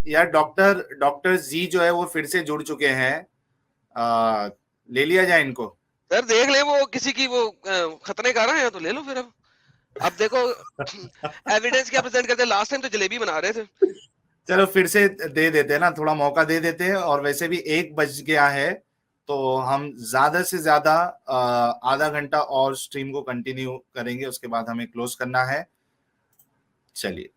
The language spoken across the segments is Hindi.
यार डॉक्टर डॉक्टर जी जो है वो फिर से जुड़ चुके हैं। ले लिया जाए इनको। सर देख ले, वो किसी की वो खतने कर रहे हैं तो ले लो फिर। अब देखो एविडेंस क्या प्रेजेंट करते हैं, लास्ट टाइम तो जलेबी बना रहे थे। चलो फिर से दे देते हैं ना, थोड़ा मौका दे देते हैं। और वैसे भी 1 बज गया है, तो हम ज्यादा से ज्यादा आधा घंटा और स्ट्रीम को कंटिन्यू करेंगे, उसके बाद हमें क्लोज करना है। चलिए,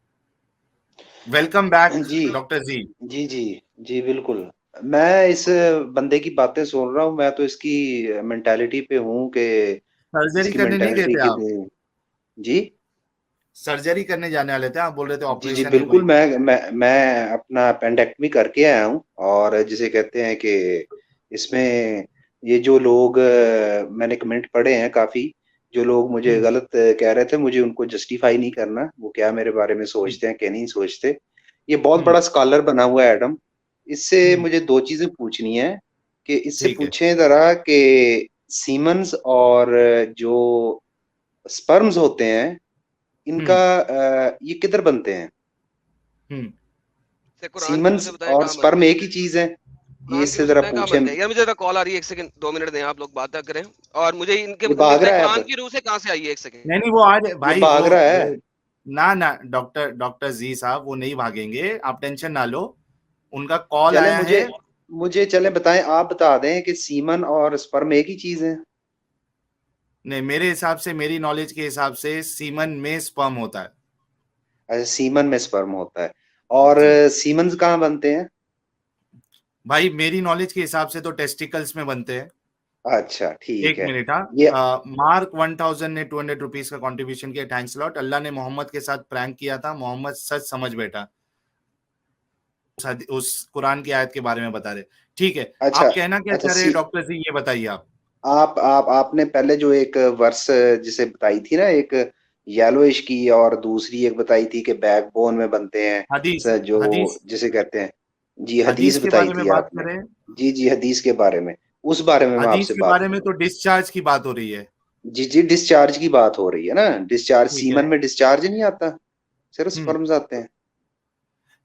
वेलकम बैक जी डॉक्टर जी। जी जी जी बिल्कुल। मैं इस बंदे की बातें सुन रहा हूँ, मैं तो इसकी मेंटालिटी पे हूँ कि सर्जरी इसकी करने नहीं गए मेंटालिटी थे की आप? जी सर्जरी करने जाने वाले थे, आप बोल रहे थे जी जी ऑपरेशन है बिल्कुल। कोई। मैं अपना पेंडेक्टमी करके आया हूँ, और जिसे कहते हैं कि इसमें ये जो लोग मैंने कमेंट पढ़े हैं काफी, जो लोग मुझे हम्म। गलत कह रहे थे, मुझे उनको जस्टिफाई नहीं करना, वो क्या मेरे बारे में ठीक। सोचते हैं क्या नहीं सोचते। ये बहुत हम्म। बड़ा स्कॉलर बना हुआ है एडम। इससे हम्म। मुझे दो चीजें पूछनी है, कि इससे ठीक है। पूछें जरा कि सीमंस और जो स्पर्म्स होते हैं, इनका हम्म। ये किधर बनते हैं? हम्म। से कुरान की रूह सीमंस से बताएं और कहाँ स्पर्म बनते हैं। एक ही चीज है? ये कुरान की इससे रूह से जरा बताएं कहाँ पूछें। बनते हैं। यार मुझे जरा कॉल आ रही है, 1 सेकंड 2 मिनट दें आप लोग बात करें। और मुझे इनके ये मुझे भाग बताएं रहा है कुरान अब, की रूह से कहाँ से आई है, 1 सेकंड। नहीं नहीं, वो आज ये भाई भाग रहा है। वो ना ना, डॉक्टर डॉक्टर जी साहब वो नहीं भागेंगे, आप टेंशन ना लो। उनका कॉल चले आया मुझे है। मुझे चले बताएं, आप बता दें कि सीमन और स्पर्म एक ही चीज है? नहीं, मेरे हिसाब से, मेरी नॉलेज के हिसाब से सीमन में स्पर्म होता है। अच्छा, सीमन में स्पर्म होता है। और जी सीमंस कहाँ बनते हैं? भाई, मेरी नॉलेज के हिसाब से तो टेस्टिकल्स में बनते हैं। अच्छा ठीक एक है। मिनट। ये हाँ, मार्क 1000 ने 200 रुपीज का कंट्रीब्यूशन किया, थैंक्स लॉट। अल्लाह ने मोहम्मद के साथ प्रैंक किया था, मोहम्मद सच समझ बैठा। उस कुरान की आयत के बारे में बता रहे। ठीक है, अच्छा आप कहना क्या अच्छा। चाह रहे हैं डॉक्टर जी, ये बताइए आप। आपने पहले जो एक वर्स जिसे बताई थी ना, एक येलोइश की, और दूसरी एक बताई थी कि बैकबोन में बनते हैं, हदीस। जो हदीस। जिसे कहते हैं। जी हदीस हदीस के बताई बारे में थी बात आपने। करें। जी जी हदीस के बारे में, उस बारे में मैं हदीस आपसे के बात बारे में कर रहा तो हूँ। डिस्चार्ज की बात हो रही है। जी जी डिस्चार्ज की बात हो रही है ना। डिस्चार्ज, ठीक है। सीमन में डिस्चार्ज नहीं आता, सिर्फ हम्म। स्पर्म्स आते हैं।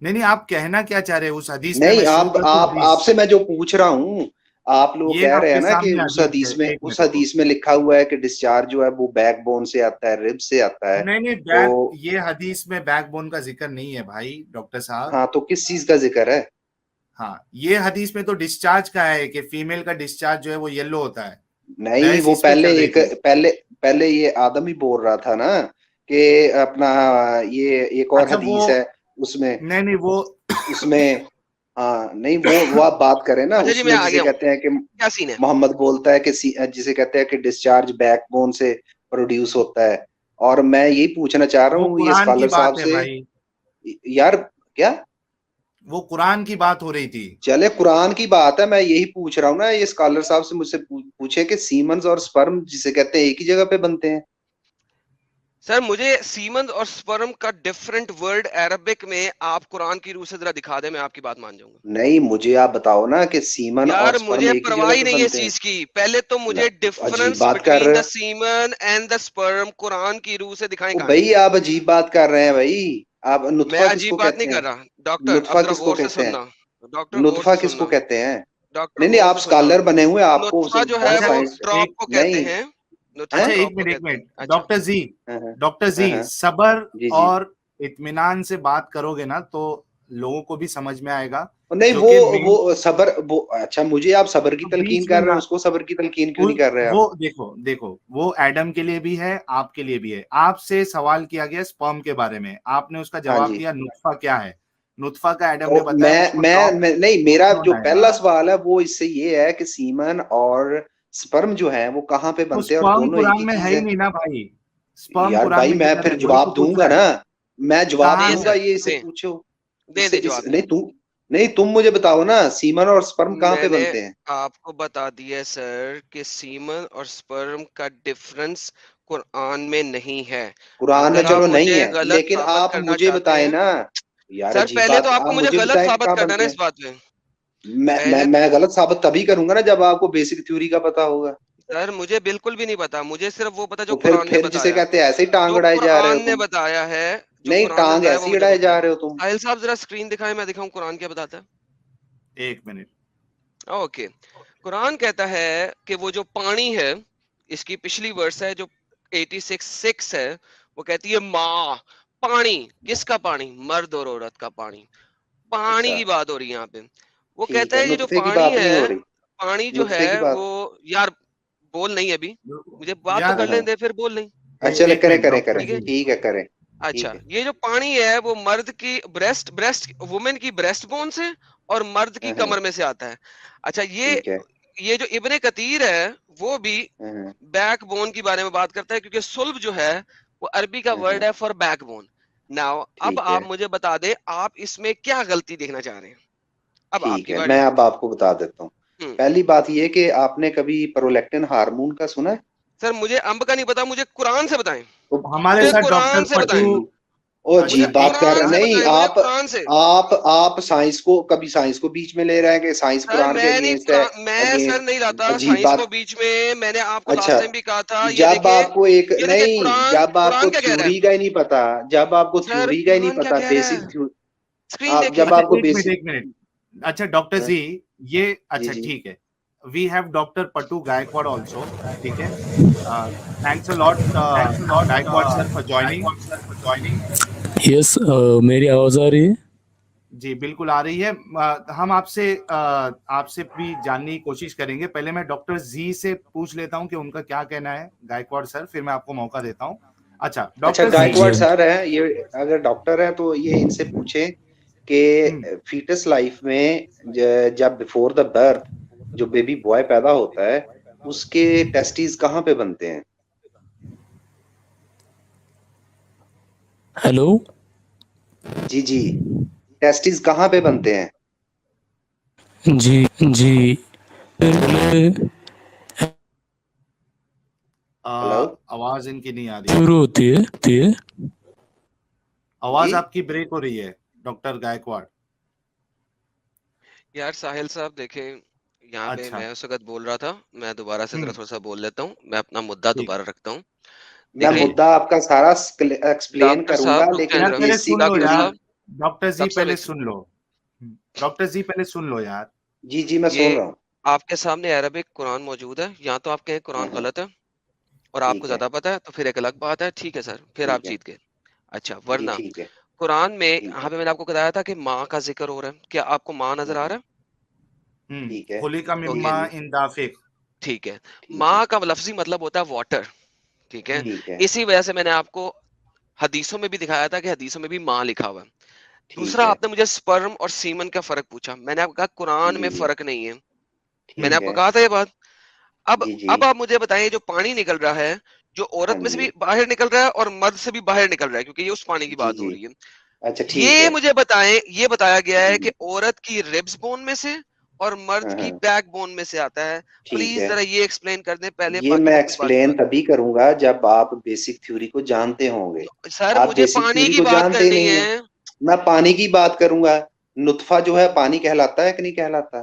नहीं नहीं, आप कहना क्या चाह रहे हैं, उस हदीस में नहीं, मैं शुरू आप कर दूं आप हदीस? आपसे मैं जो पूछ रहा हूँ, आप लोग ये कह रहे हैं आपके ना कि सामने उस हदीस है, हदीस में एक उस मिनट रुको। हदीस में लिखा हुआ है कि डिस्चार्ज जो है वो बैकबोन से आता है, रिब से आता है। नहीं नहीं, बैक तो ये हदीस में बैकबोन का जिक्र नहीं है भाई डॉक्टर साहब। हाँ, तो किस चीज का जिक्र है? हाँ, ये हदीस में तो डिस्चार्ज का है कि फीमेल का डिस्चार्ज जो है वो येलो होता है। नहीं, बहस वो इस पे चल रही थी। पहले ये आदम ही बोल रहा था ना, कि अपना ये एक और अच्छा वो, हदीस है उसमें नहीं नहीं वो उसमें हाँ नहीं, वो आप बात करें ना, अच्छा जी, मैं उसमें आ जिसे गया हूँ। कहते हैं कि क्या सीन है? मोहम्मद बोलता है कि जिसे कहते हैं कि डिस्चार्ज बैकबोन से प्रोड्यूस होता है। और मैं यही पूछना चाह रहा वो हूँ ये कुरान की स्कॉलर साहब बात है से। भाई। यार क्या? वो कुरान की बात हो रही थी। चले कुरान की बात है, मैं यही पूछ रहा हूँ ना, ये स्कॉलर साहब से मुझसे पूछे कि सीमंस और स्पर्म जिसे कहते हैं एक ही जगह पे बनते हैं। सर मुझे सीमन और स्पर्म का डिफरेंट वर्ड अरबिक में आप कुरान की रूह से जरा दिखा दे, मैं आपकी बात मान जाऊंगा। नहीं, मुझे आप बताओ ना कि सीमन और यार स्पर्म मुझे एक ही परवाह जगह ही पे नहीं है इस बनते हैं। चीज की। पहले तो ला, मुझे अजीब डिफरेंस बात कर बिटवीन रहे द हो। Semen and the sperm Quran की रूह से दिखाएं ओ कहाँ है। भाई, आप अजीब बात कर रहे हैं भाई। आप मैं नुत्फा अजीब किसको बात नहीं कहते कर हैं? रहा डॉक्टर, अब नुत्फा जरा किसको गौर से कहते हैं? सुनना। डॉक्टर गौर नुत्फा से किसको सुनना। कहते हैं? डॉक्टर नहीं नहीं, गौर आप से सुनना। स्कॉलर बने हुए हैं, आपको नुत्फा जो है बहुत अच्छा, वो साइंस ड्रॉप एक, को कहते नहीं हैं। नुत्फा अच्छा है। एक ड्रॉप को मिनट, एक कहते हैं। मिनट अच्छा। डॉक्टर जी। हाँ हाँ डॉक्टर हाँ जी, हाँ, सबर जी जी। और इत्मीनान से बात करोगे ना तो लोगों को भी समझ में आएगा। और नहीं, जो वो कि मेन, वो सबर, वो अच्छा, मुझे आप सबर की तो तलकीन बीच में कर रहे ना, हैं, उसको सबर की तलकीन क्यों नहीं कर रहे आप? वो देखो देखो, वो एडम के लिए भी है, आपके लिए भी है। आपसे सवाल किया गया स्पर्म के बारे में, आपने उसका हाँ जवाब जी। दिया नुत्फा क्या है। नुत्फा का एडम ने तो बताया उसको ड्रॉप नहीं, मेरा क्यों जो आएगा। पहला सवाल है वो इससे ये है कि सीमन और स्पर्म जो है वो कहाँ पे तो बनते हैं, और स्पर्म दोनों एक कुरान ही में है चीज ही है? नहीं ना भाई। स्पर्म यार कुरान भाई, में मैं किधर फिर है, वही तो जवाब पूछ दूंगा रहा है। ना। मैं जवाब कहाँ दे है? दूंगा, सर, ये इसे दे पूछो। दे इससे दे इस जवाब दे। नहीं, तुम मुझे बताओ ना, सीमन और स्पर्म कहाँ पे मैंने बनते हैं? आपको बता दिया सर कि सीमन और स्पर्म का डिफरेंस कुरान में नहीं है। कुरान में अगर चलो आप नहीं मुझे है, गलत लेकिन साबित आप करना मुझे चाहते बताएं हैं। ना। यार सर अजीब पहले तो बात, आपको आप मुझे मुझे गलत बताएं कि साबित कहाँ करना है ना बनते इस हैं। बात पे। मैं पहले तो मैं गलत साबित तभी करूंगा ना जब आपको बेसिक थ्योरी का पता होगा। सर मुझे बिल्कुल भी नहीं पता, मुझे सिर्फ वो पता जो तो फिर कुरान ने फिर जिसे बताया। कहते हैं ऐसे ही टांग जो अड़ाए जा रहे हो कुरान ने तुम। बताया है, जो नहीं, कुरान में टांग बताया वो ऐसी मुझे अड़ाए बताएं। जा रहे हो तुम। साहिल साहब जरा स्क्रीन दिखाएं, मैं दिखाऊं कुरान क्या बताता है। एक मिनट। ओके, कुरान कहता है कि वो जो पानी है, इसकी पिछली वर्स है जो 86:6 है, वो कहती है माँ, पानी। किसका पानी? मर्द और औरत का पानी। पानी अच्छा की बात हो रही है यहाँ पे। वो ठीक कहता है, है ये जो नुत्फे की पानी बात नहीं हो है, रही, पानी जो नुत्फे की है बात। वो, यार बोल नहीं अभी, मुझे बात तो यार कर हाँ, लेने दे, फिर बोल नहीं। अच्छा चले, एक करें मिनट करें डॉक्टर करें, ठीक है, जी। ठीक है करें, अच्छा, ठीक है। ये जो पानी है वो मर्द की ब्रेस्ट वुमेन की ब्रेस्ट बोन से और मर्द की हाँ, कमर में से आता है। अच्छा, ठीक है। ये जो इब्ने कतीर है वो भी हाँ, बैक बोन के बारे में बात करता है, क्योंकि सुल्ब जो है वो अरबी का वर्ड हाँ, है फॉर बैक बोन। नाउ अब ठीक है, आप मुझे बता दे, आप इसमें क्या गलती देखना चाह रहे हैं? अब ठीक आपकी है, बारी। मैं अब आपको बता देता हूँ। हम्म पहली बात ये कि आपने कभी प्रोलैक्टिन हार्मोन का सुना है? सर, मुझे अंब का नहीं पता, मुझे कुरान से बताएं। तो हमारे मुझे साथ डॉक्टर कुरान से पट्टू। बताएं, ओ मुझे जी, अच्छा बात एक कर कुरान से नहीं बताएं, मुझे आप। कुरान से। आप साइंस को, कभी साइंस को बीच में ले रहे हैं कि साइंस सर कुरान के मैं नहीं अगेंस्ट है। कुरान, मैं सर नहीं अगेंस्ट, लाता अजीब साइंस को बात। बीच में। मैंने आपको अच्छा, लास्ट टाइम भी कहा था, जब आपको एक ये देखे नहीं, कुरान, जब आपको कुरान क्या कह रहा है। थ्योरी का ही नहीं पता, जब आपको सर थ्योरी का ही नहीं कुरान क्या पता, कह रहा बेसिक है, थ्योरी, स्क्रीन आप देखे। जब अच्छा आपको एक मिनट बेसिक। एक मिनट। अच्छा डॉक्टर जी, ये जी अच्छा जी ठीक है। We have doctor Pattu Gaikwad also. ठीक है, thanks a lot Gaikwad sir for joining. Yes, मेरी आवाज आ रही है? जी बिल्कुल आ रही है। हम आपसे भी जानने की कोशिश करेंगे। पहले मैं डॉक्टर जी से पूछ लेता हूं कि उनका क्या कहना है गायकवाड़ सर, फिर मैं आपको मौका देता हूं। अच्छा अच्छा, डॉक्टर हाँ जी। जी, गायकवाड़ हाँ जी। सर है ये, अगर डॉक्टर है तो ये इनसे पूछें कि फीटस लाइफ में जब बिफोर द बर्थ जो बेबी बॉय पैदा होता है, उसके टेस्टिस कहाँ पे बनते हैं? हेलो। जी जी, टेस्टिस कहाँ पे बनते हैं? जी जी, पहले हेलो आवाज इनकी नहीं आ रही है। शुरू होती है। आवाज जी, आपकी ब्रेक हो रही है डॉक्टर गायकवाड़। यार साहिल साहब देखें, यहाँ पे अच्छा मैं उस वक्त बोल रहा था, मैं दोबारा से जरा हम्म थोड़ा सा बोल लेता हूँ, मैं अपना मुद्दा ठीक। दोबारा रखता हूँ। मैं देखें मुद्दा आपका सारा एक्सप्लेन डॉक्टर करूंगा, साहब, रुक जाए लेकिन यार जरा। पहले सुन बेसिक लो डॉक्टर थ्योरी। यार। साहब, डॉक्टर जी सबसे पहले पहले सुन लो। डॉक्टर जी पहले सुन लो यार। जी जी, मैं सुन ये रहा हूँ। आपके सामने अरबिक कुरान मौजूद है, या तो आप कहें कुरान गलत है और आपको ठीक है, ज्यादा पता है, तो फिर एक अलग बात है, ठीक है सर, फिर आप ठीक है, जीत गए। अच्छा, जी वरना ठीक है, कुरान में ठीक यहाँ है, पे मैंने आपको बताया था कि माँ का जिक्र हो रहा है, क्या आपको माँ नजर आ रहा है? ठीक है, खुली का ओके, मिम्मा इन दाफिक। ठीक है। ठीक है, माँ का लफ्जी मतलब होता है वाटर, ठीक है। ठीक है, इसी वजह से मैंने आपको हदीसों में भी दिखाया था कि हदीसों में भी माँ लिखा हुआ है। ठीक दूसरा, है, आपने मुझे स्पर्म और सीमन का फर्क पूछा, मैंने आपको कहा कुरान जी में जी, फर्क नहीं है, मैंने ठीक आपको है, कहा था ये बात। अब जी जी, अब आप मुझे बताइए, जो पानी निकल रहा है, जो हाँ औरत में से जी, भी बाहर निकल रहा है और मर्द से भी बाहर निकल रहा है, क्योंकि ये उस पानी की जी बात हो जी, रही है, अच्छा ठीक ये है, मुझे बताएं, ये बताया गया जी है जी, कि औरत की रिब्स बोन में से और मर्द हाँ की हाँ, बैक बोन में से आता है। ठीक प्लीज है। जरा ये एक्सप्लेन कर दें पहले, ये बाकी मैं मैं कुछ बाद में एक्सप्लेन बात तभी करूंगा जब आप बेसिक थ्योरी को जानते होंगे। करूं। सर आप मुझे बेसिक पानी थ्योरी की को बात जानते ही करनी नहीं है। है। मैं पानी की बात करूंगा। नुत्फा जो है पानी कहलाता है कि नहीं कहलाता?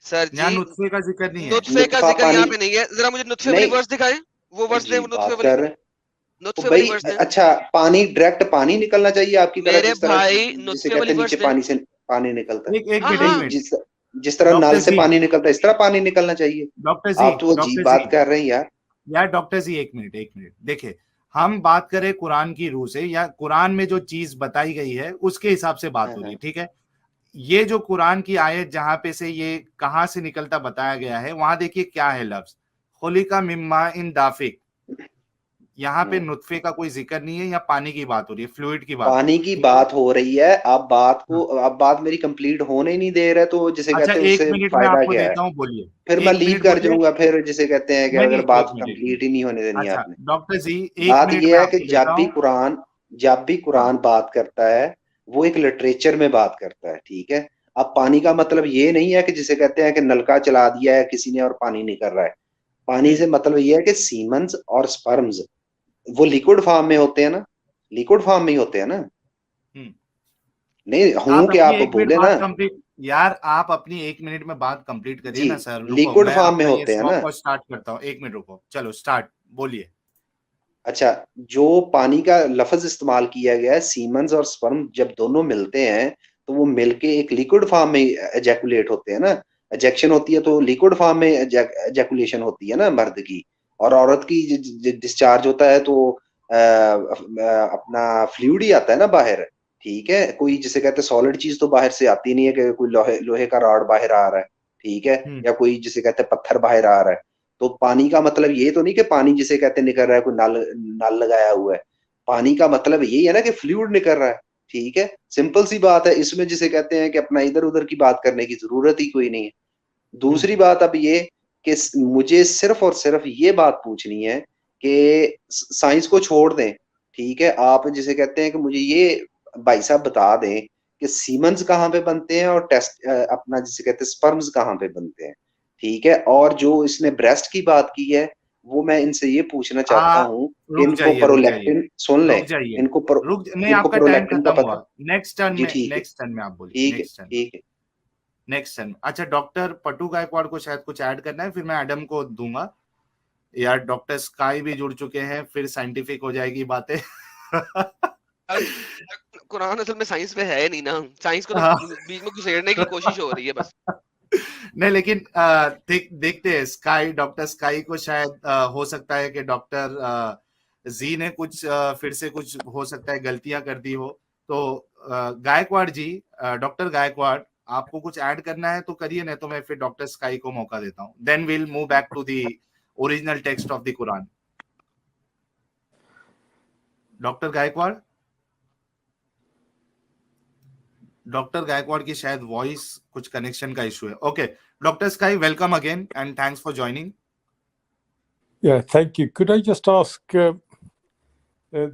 सर जी, यहाँ नुस्खे का जिक्र नहीं है। नुत्फे का नुत्फा जिक्र पानी यहाँ पे नहीं है, जरा मुझे नुत्फे वाली नहीं, वर्स दिखाएं, वो वर्स दें, जी वो नुत्फे बात वाली, कर। तो नुत्फे वाली भाई वर्स दें। अच्छा, पानी डायरेक्ट पानी निकलना चाहिए आपकी तरह, मेरे जिस तरह भाई जिसे नुत्फे कहते वाली हैं नीचे वर्स दें। पानी से पानी निकलता है। एक हाँ मिनट एक हाँ, मिनट। जिस जिस तरह नल डॉक्टर से जी, पानी निकलता है, इस तरह पानी निकलना चाहिए। डॉक्टर जी, आप तो अजीब डॉक्टर जी, बात कर रहे हैं यार। यार डॉक्टर जी एक मिनट एक मिनट। देखिए, हम बात करें कुरान की रूह से, या कुरान में जो चीज बताई गई है उसके हिसाब से बात हाँ हो रही हाँ, है, ठीक है। ये जो कुरान की आयत जहां पे से ये कहां से निकलता बताया गया है, वहां देखिए क्या है लफ्ज, खुलिका मिम्मा इन दाफिक। यहाँ पे हाँ। नुत्फे का कोई जिक्र नहीं है, या पानी की बात हो रही है, फ्लूइड की बात हो रही पानी है, की ठीक है। बात हो रही है, आप बात को, हाँ। आप बात मेरी कंप्लीट होने ही नहीं दे रहे, तो जिसे अच्छा कहते हैं एक उससे मिनट में फायदा आपको क्या है? देता हूँ, बोलिए। फिर मैं एक लीव मिनट कर बोलिए। जाऊंगा, फिर जिसे कहते हैं कि नहीं अगर नहीं, बात एक मिनट एक मिनट। कंप्लीट ही नहीं होने देनी अच्छा आपने। डॉक्टर जी, एक बात मिनट यह में है कि आपको देता हूँ। जब भी हाँ। कुरान बात करता है, वो एक लिटरेचर में बात करता है, ठीक है। अब पानी का मतलब ये नहीं है कि जिसे कहते हैं कि नलका चला दिया है किसी ने और पानी निकल रहा है। पानी हम्म से मतलब ये है कि सीमंस और स्पर्म्स वो लिक्विड फॉर्म में होते हैं ना, लिक्विड फॉर्म में ही होते हैं ना। हम्म। नहीं हूं आप कि अपनी आप एक मिनट बोले ना। बात कंप्लीट, यार आप अपनी एक मिनट में बात कंप्लीट करिए जी, ना सर। रुको, लिक्विड मैं फॉर्म में अपना ये होते हैं स्टॉप ना। वॉच स्टार्ट करता हूँ। एक मिनट रुको, चलो स्टार्ट, बोलिए। अच्छा, जो पानी का लफ्ज इस्तेमाल किया गया है, सीमन्स और स्पर्म जब दोनों मिलते हैं तो वो मिलके एक लिक्विड फॉर्म में एजैकुलेट होते हैं ना। एजेक्शन होती है तो लिक्विड फॉर्म में एजैकुलेशन होती है ना मर्द की, और औरत की डिस्चार्ज होता है तो अपना फ्लूइड ही आता है ना बाहर। ठीक है, कोई जिसे कहते हैं सॉलिड चीज तो बाहर से आती नहीं है कि कोई लोहे का रॉड बाहर आ रहा है, ठीक है, या कोई जिसे कहते हैं पत्थर बाहर आ रहा है। तो पानी का मतलब ये तो नहीं कि पानी जिसे कहते हैं निकल रहा है, कोई नल नल लगाया हुआ है। पानी का मतलब यही है ना कि फ्लूइड निकल रहा है। ठीक है, सिंपल सी बात है, इसमें जिसे कहते हैं कि अपना इधर उधर की बात करने की जरूरत ही कोई नहीं है। दूसरी बात अब ये कि मुझे सिर्फ और सिर्फ ये बात पूछनी है कि साइंस को छोड़ दें, ठीक है, आप जिसे कहते हैं कि मुझे ये भाई साहब बता दें कि सीमन्स कहाँ पे बनते हैं और टेस्ट अपना जिसे कहते हैं स्पर्म्स कहाँ पे बनते हैं। ठीक है, और जो इसने ब्रेस्ट की बात की है वो मैं इनसे ये पूछना चाहता हूँ कि रुक इनको जाइए, रुक जाइए, प्रोलैक्टिन सुन लें, रुक जाइए, इनको नहीं, इनको आपका टाइम प्रोलैक्टिन का खत्म पता। हुआ। नेक्स्ट टर्न जी में, ठीक है, नेक्स्ट टर्न में आप बोलिए, ठीक है, नेक्स्ट टर्न, ठीक है। Next turn. अच्छा, डॉक्टर पटू गायकवाड़ को शायद कुछ ऐड करना है, फिर मैं एडम को दूंगा। यार डॉक्टर स्काई भी जुड़ चुके हैं, फिर साइंटिफिक हो जाएगी बातें। कुरान असल में साइंस पे है नहीं ना, साइंस को तो हाँ। बीच में घुसेड़ने की कोशिश हो रही है बस। नहीं, लेकिन देखते हैं स्काई, डॉक्टर स्काई को शायद हो सकता है कि डॉक्टर जी ने कुछ फिर से कुछ हो सकता है गलतियां कर दी हो। तो गायकवाड़ जी, डॉक्टर गायकवाड़, आपको कुछ ऐड करना है तो करिए, नहीं तो मैं फिर डॉक्टर स्काई को मौका देता हूँ। Then will move back to the original text of the Quran. Doctor Gaikwad, doctor Gaikwad की शायद वॉइस कुछ कनेक्शन का इशू है। Okay, doctor Sky, welcome again and thanks for joining. Yeah, thank you. Could I just ask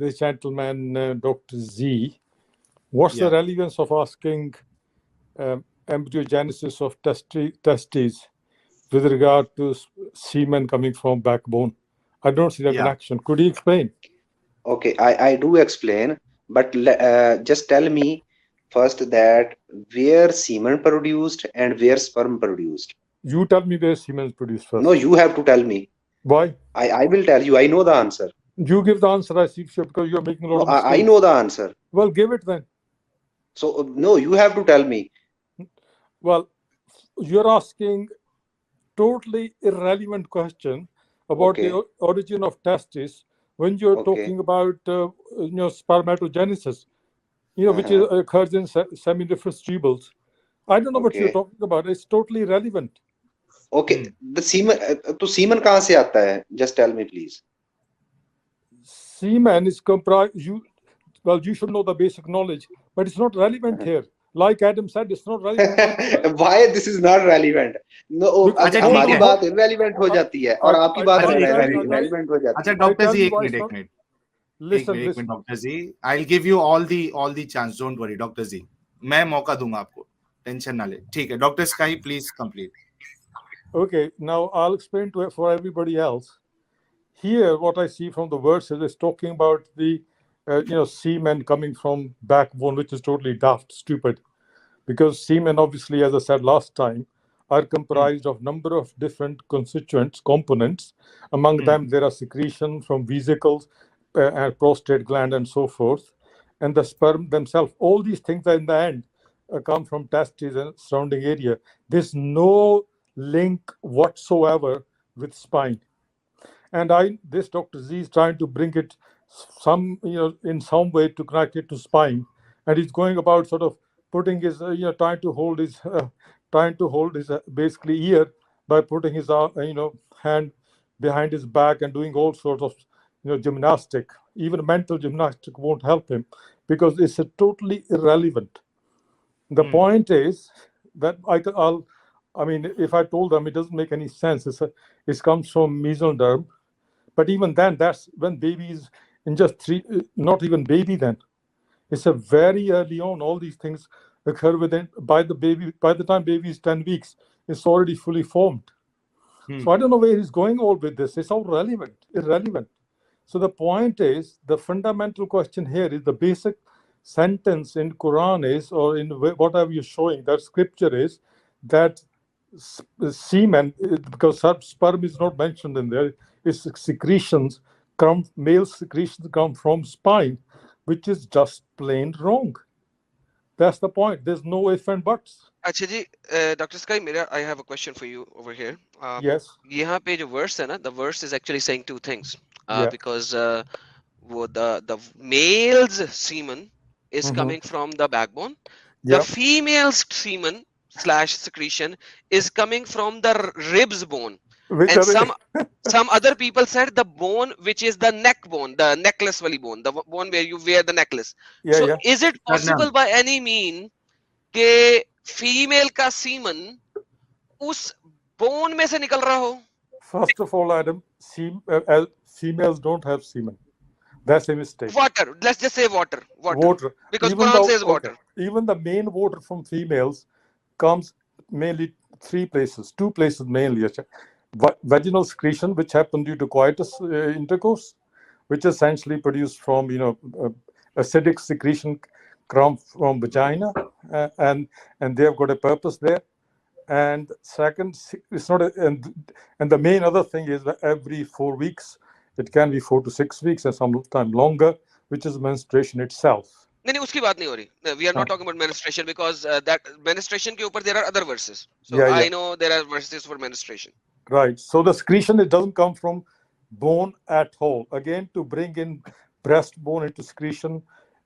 this gentleman, Dr. Z, what's the Yeah. relevance of asking embryogenesis of testes with regard to semen coming from backbone? I don't see the Yeah. connection. Could you explain? Okay, I do explain, but just tell me first that where semen produced and where sperm produced. You tell me where semen is produced first. No, you have to tell me. Why? I will tell you. I know the answer. You give the answer, I see, because you're making a lot No, of mistakes. I know the answer. Well, give it then. So no, you have to tell me. Well, you're asking totally irrelevant question about Okay. the origin of testes when you're Okay. talking about spermatogenesis, which occurs in seminiferous tubules. I don't know what you're Okay. talking about. It's totally irrelevant. Okay. The semen, तो semen कहाँ से आता है? Just tell me, please. Semen is comprised. You should know the basic knowledge, but it's not relevant here. Like Adam said, it's not relevant. Why this is not relevant? No, Because अच्छा, हमारी ठीक है। बात irrelevant हो जाती है और आपकी बात अच्छा, relevant हो जाती अच्छा है। डॉक्टर tell जी, you एक why मिनट, it's एक not- मिनट, Listen, एक listen. Minute doctor ji, I will give you all the chance, don't worry doctor ji, मैं मौका दूंगा आपको, टेंशन ना ले। ठीक है, doctor Sky please complete. Okay, now I'll explain for everybody else. Here, what I see from the verses is talking about the semen coming from backbone, which is totally daft, stupid, because semen, obviously, as I said last time, are comprised of number of different constituents, components. Among them, there are secretion from vesicles and prostate gland and so forth, and the sperm themselves. All these things are in the end come from testes and surrounding area. There's no link whatsoever with spine. And this Dr. Z is trying to bring it in some way to connect it to spine, and he's going about sort of putting his trying to hold his basically ear by putting his hand behind his back and doing all sorts of gymnastic. Even mental gymnastic won't help him because it's totally irrelevant. The point is that if I told them, it doesn't make any sense. It comes from mesoderm. But even then, that's when babies in just 3, not even baby then. It's a very early on. All these things occur by the time baby is 10 weeks, it's already fully formed. So I don't know where he's going all with this. It's all irrelevant. So the point is, the fundamental question here is the basic sentence in Quran is, or in whatever you're showing, that scripture is that semen, because sperm is not mentioned in there, it's secretions male secretions come from spine, which is just plain wrong. That's the point. There's no ifs and buts. अच्छा जी, डॉक्टर स्काई, मेरा I have a question for you over here. Yes. यहाँ पे जो verse है ना, the verse is actually saying two things. Yeah. Because वो the male's semen is Mhm. coming from the backbone. The Yeah. female's semen / secretion is coming from the ribs bone. Which And are some other people said the bone which is the neck bone, the necklace wali bone, the bone where you wear the necklace. yeah, So yeah. is it possible by any mean कि फीमेल का सीमन उस बोन में से निकल रहा हो? First of all, Adam, females don't have semen. That's a mistake. Water. Let's just say water. Water. Because Even Quran says water. Okay. Even the main water from females comes mainly three places, two places mainly. Vaginal secretion, which happens due to coitus intercourse, which is essentially produced from acidic secretion come from vagina, and they've got a purpose there. And second, it's not and the main other thing is that every 4 weeks, it can be 4 to 6 weeks and sometimes longer, which is menstruation itself. नहीं उसकी बात नहीं हो रही. We are not talking about menstruation because that menstruation के ऊपर there are other verses. So Yeah, I yeah. know there are verses for menstruation. Right. So the secretion, it doesn't come from bone at all. Again, to bring in breastbone into secretion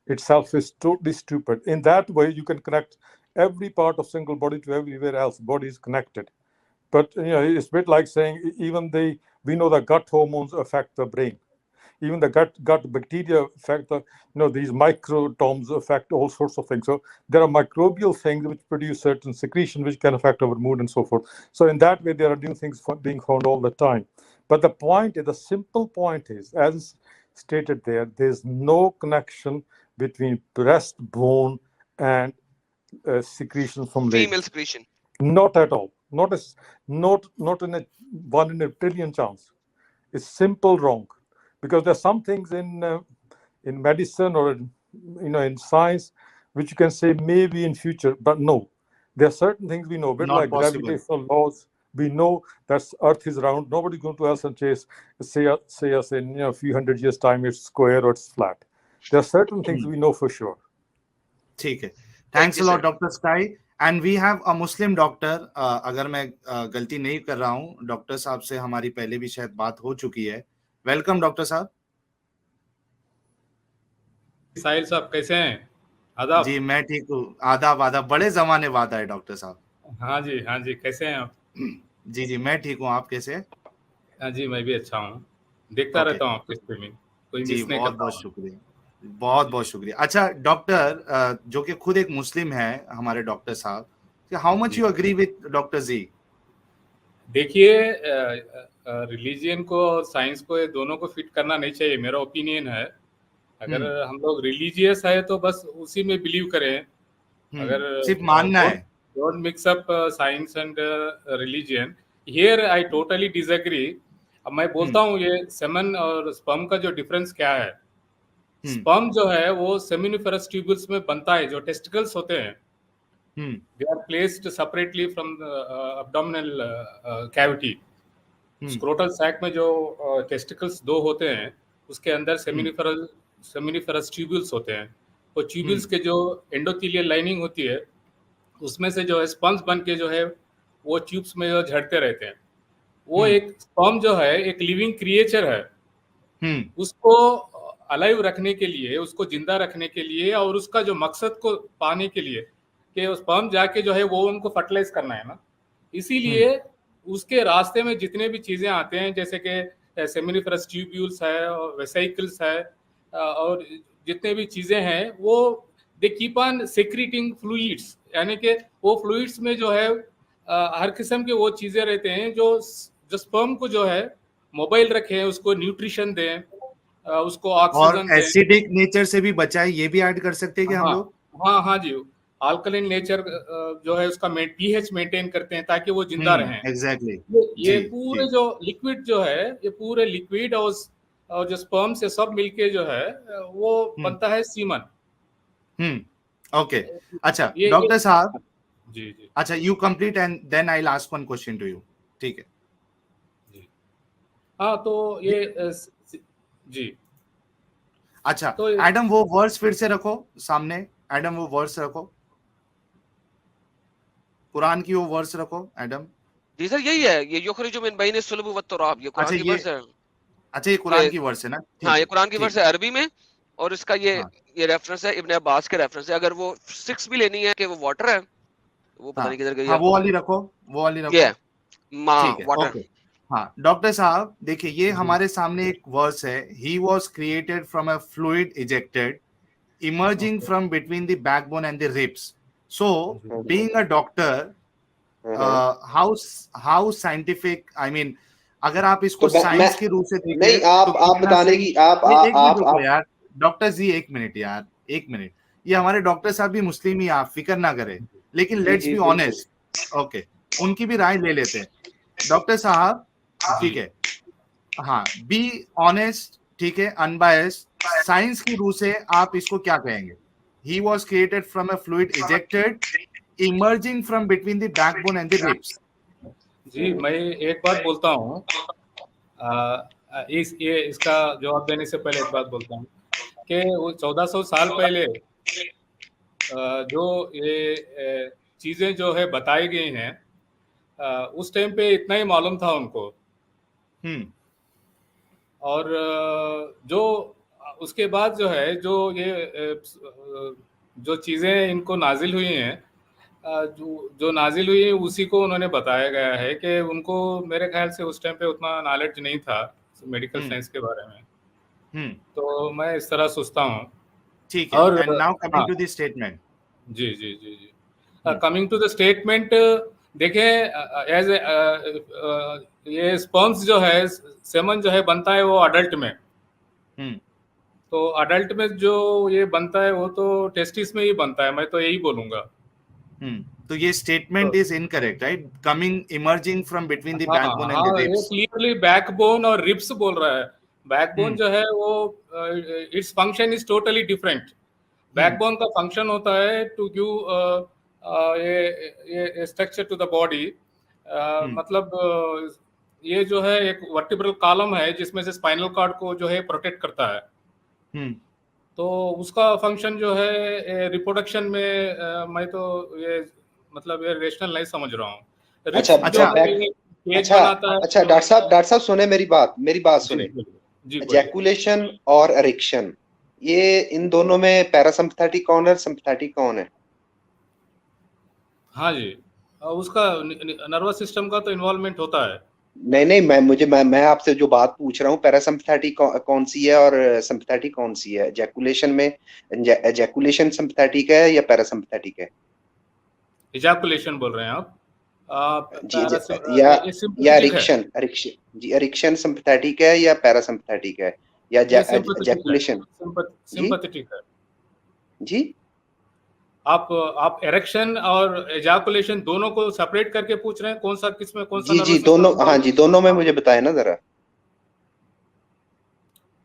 itself is totally stupid. In that way, you can connect every part of single body to everywhere else. Body is connected. But it's a bit like saying we know that gut hormones affect the brain. Even the gut bacteria affect these microtomes affect all sorts of things. So there are microbial things which produce certain secretion which can affect our mood and so forth. So in that way, there are new things being found all the time. But the simple point is, as stated there's no connection between breastbone and secretion from ladies. Female secretion. Not at all. Not in a 1 in a trillion chance. It's simple wrong. Because there are some things in medicine or in science which you can say maybe in future, but no. There are certain things we know, a bit Not like possible. gravitational laws. We know that Earth is round. Nobody's going to else and say us in a few hundred years' time it's square or it's flat. There are certain things we know for sure. ठीक है. Thanks a lot, Dr. Sky. And we have a Muslim doctor. अगर मैं गलती नहीं कर रहा हूँ, डॉक्टर साहब से हमारी पहले भी शायद बात हो चुकी है. वेलकम डॉक्टर साहब. साहिल साहब कैसे हैं? आदाब. जी मैं ठीक हूँ. आदाब. बड़े जमाने बाद आए डॉक्टर साहब. हाँ जी कैसे हैं आप? जी मैं ठीक हूँ. आप कैसे हैं? हाँ जी मैं भी अच्छा हूँ. देखता रहता हूँ आपके स्ट्रीमिंग. कोई मिस नहीं करता. बहुत शुक्रिया. बहुत शुक्रिया. अच्छा डॉक्टर, जो कि खुद एक मुस्लिम है हमारे डॉक्टर साहब, how much you agree with doctor ji? देखिए रिलीजियन को और साइंस को ये दोनों को फिट करना नहीं चाहिए. मेरा ओपिनियन है. अगर हम लोग रिलीजियस है तो बस उसी में बिलीव करें. अगर सिर्फ मानना है. Don't mix up science and religion. Here I totally disagree. अब मैं बोलता हूँ ये सेमन और स्पर्म का जो डिफरेंस क्या है. स्पर्म जो है वो सेमिनिफरस ट्यूबुल्स में बनता है. जो टेस्टिकल्स होते हैं they are placed separately from the abdominal cavity. Scrotal sac में जो टेस्टिकल्स दो होते हैं उसके अंदर सेमिनिफरस ट्यूबुल्स होते हैं. वो ट्यूबुल्स के जो एंडोथेलियल लाइनिंग होती है उसमें से जो है स्पंज बन के जो है वो ट्यूब्स में जो झड़ते रहते हैं. वो एक स्पर्म जो है एक लिविंग क्रिएचर है. उसको अलाइव रखने के लिए, उसको जिंदा रखने के लिए और उसका जो मकसद को पाने के लिए कि स्पर्म जाके जो है वो उनको फर्टिलाइज करना है ना, इसीलिए उसके रास्ते में जितने भी चीजें आते हैं जैसे कि सेमिनिफरस ट्यूब्यूल्स है और वेसिकल्स है और जितने भी चीजें हैं वो they keep on secreting fluids. यानी कि वो फ्लूइड्स में जो है हर किस्म के वो चीजें रहते हैं जो स्पर्म को जो है मोबाइल रखें, उसको न्यूट्रिशन दें, उसको ऑक्सीजन और एसिडिक नेचर से भी बचाए, ये भी ऐड कर सकते हैं कि हम लोग. हाँ जी. अल्कलाइन नेचर जो है उसका पीएच मेंटेन करते हैं ताकि वो जिंदा रहें. एग्जैक्टली. ये पूरे जो लिक्विड जो है ये पूरे लिक्विड और जो स्पर्म से सब मिलके जो है वो बनता है सीमन. ओके. अच्छा डॉक्टर साहब. जी. अच्छा you complete and then I will ask one question to you. ठीक है जी. हाँ तो ये जी। अच्छा, तो एडम वो वर्स फिर से रखो सामने, एडम वो वर्स रखो, कुरान की वो वर्स रखो एडम। जी सर यही है, ये युखरिजु मिन बैनि सुल्ब व तुराब, ये कुरान अच्छा की ये, वर्स है। अच्छा ये कुरान की वर्स है ना? हाँ, ठीक ये है, कुरान की ठीक वर्स है अरबी में, और इसका हाँ ये रेफरेंस है इब्न अब्बास के रेफरेंस है। अगर वो 6 भी लेनी है कि वो वाटर है, वो पता हाँ नहीं किधर गई हाँ, अब। वो वाली रखो, वो वाली ये रखो। है माँ ठीक है, वाटर। ओके। हाँ डॉक्टर साहब देखिए, ये जी। हमारे सामने एक वर्स है, he was created from a fluid ejected emerging okay. from between the backbone and the ribs. So, जी। being a doctor, how scientific, I mean, अगर आप इसको तो मैं साइंस के रूप से नहीं, देखें तो आप कितना बताने सही। की आप एक मिनट रुको आप यार, डॉक्टर जी एक मिनट यार, एक मिनट। ये हमारे डॉक्टर साहब भी मुस्लिम ही, आप फिक्र ना करें, लेकिन जी लेट्स जी बी बिल्कुल। ऑनेस्ट। ओके, उनकी भी राय ले लेते हैं डॉक्टर साहब, ठीक जी। है। हाँ, बी ऑनेस्ट, ठीक है, अनबायस्ड, साइंस की रूह से आप इसको क्या कहेंगे? He was created from a fluid ejected, emerging from between the backbone and the ribs. जी, मैं एक बात बोलता हूँ, इसका जवाब देने से पहले एक बात बोलता हूँ कि वो 1400 साल पहले जो ये चीजें जो है बताई गई हैं, उस टाइम पे इतना ही मालूम था उनको। और जो उसके बाद जो है, जो ये जो चीजें इनको नाजिल हुई हैं, जो नाजिल हुई है उसी को उन्होंने बताया गया है कि उनको मेरे ख्याल से उस टाइम पे उतना नॉलेज नहीं था मेडिकल साइंस के बारे में। तो मैं इस तरह सोचता हूँ। ठीक है, और and now coming हाँ, to the statement. जी जी जी जी। कमिंग टू द स्टेटमेंट, देखें, एज ये स्पर्म्स जो है, सेमन जो है बनता है वो अडल्ट में। तो अडल्ट में जो ये बनता है वो तो टेस्टिस में ही बनता है, मैं तो यही बोलूंगा। तो ये statement is incorrect, right? Coming, emerging from between the हाँ बैकबोन एंड द हाँ, ये रिब्स। क्लियरली बैकबोन और रिब्स बोल रहा है। बैकबोन जो है वो its function is totally different. Backbone का फंक्शन होता है टू गिव ये स्ट्रक्चर टू द बॉडी। मतलब ये जो है एक वर्टिब्रल कॉलम है जिसमें से स्पाइनल कॉर्ड को जो है प्रोटेक्ट करता है। तो उसका फंक्शन जो है रिप्रोडक्शन में मैं तो ये मतलब ये रेशनल नहीं समझ रहा हूँ। अच्छा डॉक्टर साहब सुने मेरी बात सुने। एजैकुलेशन और एरेक्शन, ये इन दोनों में पैरासिम्पैथेटिक कौन है, सिम्पैथेटिक कौन है? हाँ जी, उसका नर्वस सिस्टम का तो इन्वॉल्वमेंट होता है। नहीं, मैं आपसे जो बात पूछ रहा हूँ, पैरासिम्पैथेटिक कौन सी है और सिम्पैथेटिक कौन सी है? एजैकुलेशन में एजैकुलेशन सिम्पैथेटिक है या पैरासिम्पैथेटिक है? एजैकुलेशन बोल रहे हैं आप? जी, या एरेक्शन जी, एरेक्शन सिम्पैथेटिक है या पैरासिम्पैथेटिक है या एजैकुलेशन सिम्पैथेटिक है जी? आप एरेक्शन और एजैकुलेशन दोनों को सेपरेट करके पूछ रहे हैं, कौन सा किसमें कौन सा? जी दोनों, हाँ जी दोनों में मुझे बताए ना जरा।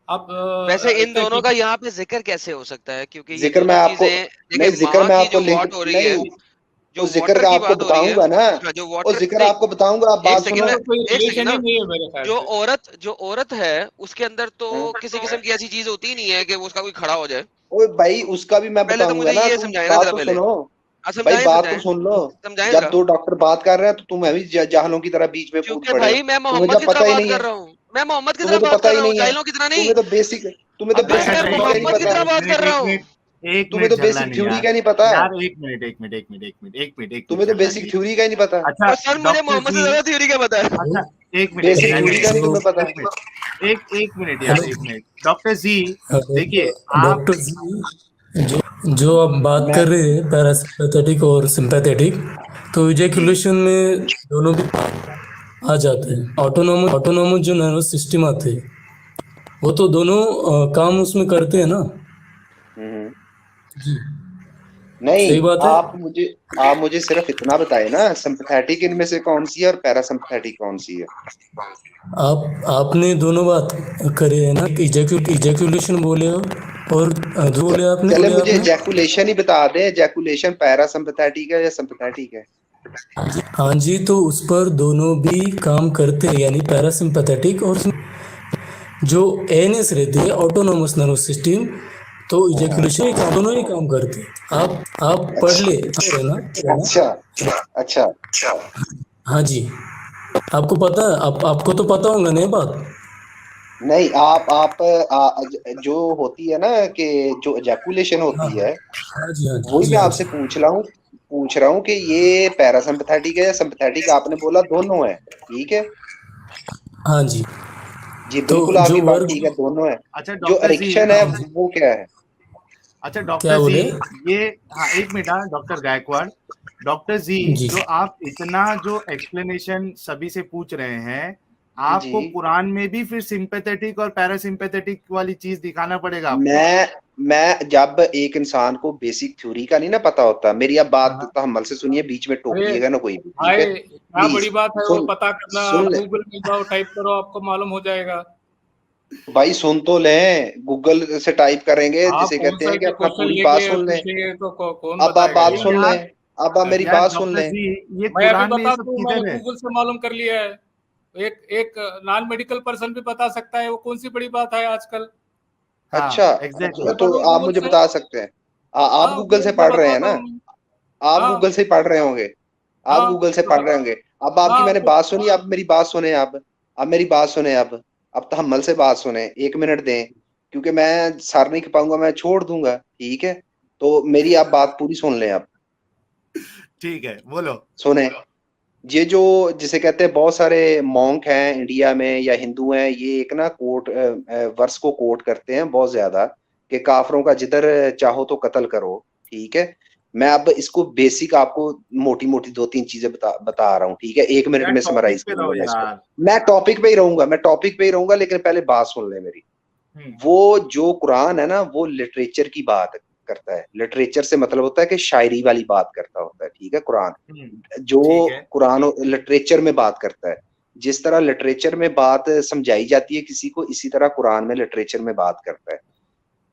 आप वैसे इन दोनों का यहाँ पे जिक्र कैसे हो सकता है? क्योंकि ये जिक्र मैं आपको वाट हो रही है, जो जिक्र का आपको बताऊंगा ना, जो वो वाटर, जिक्र आपको बताऊंगा, आप बात सुनो। जो औरत है उसके अंदर तो किसी किस्म की ऐसी चीज होती ही नहीं है कि वो उसका कोई खड़ा हो जाए। ओए भाई, उसका भी मैं पहले तो बताऊंगा मुझे ना, ये तुम समझाए ना बात जरा तो पहले। सुनो भाई, समझाएं, बात तो सुन लो। समझाएं जब जरा। दो डॉक्टर बात कर रहे हैं तो तुम भी जाहलों की तरह बीच में कूद क्योंकि पड़े हो। भाई मैं तुम्हें मोहम्मद की जब तरह पता ही बात नहीं कर है, रहा हूँ, मैं मोहम्मद की तुम्हें तरह तो बात पता कर ही रहा हूँ, नहीं है, जाहिलों की तरह नहीं। तुम्हें तो बेसिक मैं मोहम्मद की तरह बात कर रहा हूँ। तुम्हें तो बेसिक थ्योरी का नहीं पता यार। एक मिनट तुम्हें तो बेसिक थ्योरी का ही नहीं पता। अच्छा सर मुझे मोहम्मद से ज्यादा थ्योरी का पता है। अच्छा, एक मिनट, बेसिक थ्योरी का नहीं तुम्हें पता। एक मिनट यार, एक मिनट डॉक्टर जी, देखिए आप डॉक्टर जी, जो आप बात कर रहे हैं पैरासिम्पैथेटिक और सिंपैथेटिक, तो इजैकुलेशन में दोनों भी आ जाते हैं। ऑटोनोमस जो नर्वस सिस्टम आते हैं वो तो दोनों काम उसमें करते हैं ना। जी, नहीं, सही बात है। आप मुझे सिर्फ इतना बताए ना, सिंपैथेटिक इनमें से कौन सी है और पैरासिम्पैथेटिक कौन सी है? आपने दोनों बात करे है ना, इजैकुलेशन बोले हो और जो बोले आपने, चले मुझे एजैकुलेशन ही बता दे, एजैकुलेशन पैरासिम्पैथेटिक है या सिम्पैथेटिक है? हाँ जी, तो उस पर दोनों भी काम करते हैं, यानी पैरासिम्पैथेटिक और जो एएनएस रहती है, ऑटोनोमस नर्वस सिस्टम, तो इजैकुलेशन ही काम, दोनों ही काम करते हैं। आप पढ़ ले है ना? अच्छा अच्छा हाँ जी, आपको पता है, आपको तो पता होगा नहीं बात? नहीं, आप जो होती है ना कि जो एजैकुलेशन होती है, हाँ जी, हाँ जी, वही जी मैं हाँ आपसे जी, पूछ रहा हूँ कि ये पैरासिम्पैथेटिक है या सिम्पैथेटिक? आपने बोला दोनों है, ठीक है हाँ जी। जी, तो बिल्कुल जो आपकी बात वर्क, ठीक है, दोनों है। अच्छा जो डॉक्टर जी, एरिक्शन है वो क्या है? अच्छा क्या डॉक्टर जी, बोले? ये, हाँ एक मिनट, हाँ डॉक्टर गायकवाड़, डॉक्टर जी, जी जो आप इतना जो एक्सप्लेनेशन सभी से पूछ रहे हैं, जी, आपको कुरान में भी फिर सिंपैथेटिक और पैरासिम्पैथेटिक वाली चीज दिखाना पड़ेगा आपको। मैं जब एक इंसान को बेसिक थ्योरी का नहीं ना पता होता, मेरी अब बात हाँ, तहम्मुल से सुनिए, बीच में अरे टोकिएगा ना कोई भी, ठीक भाई, है क्या बड़ी प्लीज। बात है वो सुन पता करना? आप सुन ले गूगल में जाओ, टाइप करो, आपको मालूम हो जाएगा। भाई, सुन तो लें, गूगल से टाइप करेंगे, आप जिसे कौन कहते सा हैं कि अपना क्वेश्चन पूरी बात लेके सुन लें। पूछेंगे तो कौन अब आप बताएगा बात ये? सुन लें, यार, अब आप मेरी यार बात सुन डॉक्टर लें। जी, ये मैं अभी कुरान में ये बता सब दूं, मैंने किधर है? गूगल से मालूम कर लिया है। एक एक नॉन मेडिकल पर्सन भी बता सकता है, वो कौन सी बड़ी बात है आजकल? अच्छा हाँ अच्छा, एग्जैक्टली। तो बता दो आप गूगल मुझे से। बता सकते हैं? आप हाँ, गूगल से गूगल से पढ़ रहे हैं बताता ना? हूँ मैं। आप हाँ गूगल से पढ़ रहे होंगे, आप हाँ गूगल से पढ़ बता। रहे होंगे। अब आपकी हाँ मैंने बात सुनी, अब मेरी बात सुने, अब मेरी बात सुने, अब तहम्मुल से बात सुने, 1 मिनट दें, क्योंकि मैं सर नहीं पाऊंगा, मैं छोड़ दूंगा, ठीक है? तो मेरी आप बात पूरी सुन लें। आप ठीक है, बोलो। सुने, ये जो जिसे कहते हैं, बहुत सारे मॉन्क हैं इंडिया में या हिंदू हैं, ये एक ना वर्स को कोट करते हैं बहुत ज्यादा, कि काफरों का जिधर चाहो तो कत्ल करो, ठीक है? मैं अब इसको बेसिक आपको मोटी मोटी 2-3 चीजें बता रहा हूँ, ठीक है? 1 मिनट यार में टॉपिक समराइज पे रहो करूंगा मैं इसको। यार। मैं टॉपिक पे ही रहूंगा, लेकिन पहले बात सुन ले मेरी। हम्म वो जो कुरान है ना, वो लिटरेचर की बात करता है। लिटरेचर से मतलब होता है कि शायरी वाली बात करता होता है, ठीक है? कुरान जो ठीक है। कुरान लिटरेचर में बात करता है, जिस तरह लिटरेचर में बात समझाई जाती है किसी को, इसी तरह कुरान में लिटरेचर में बात करता है।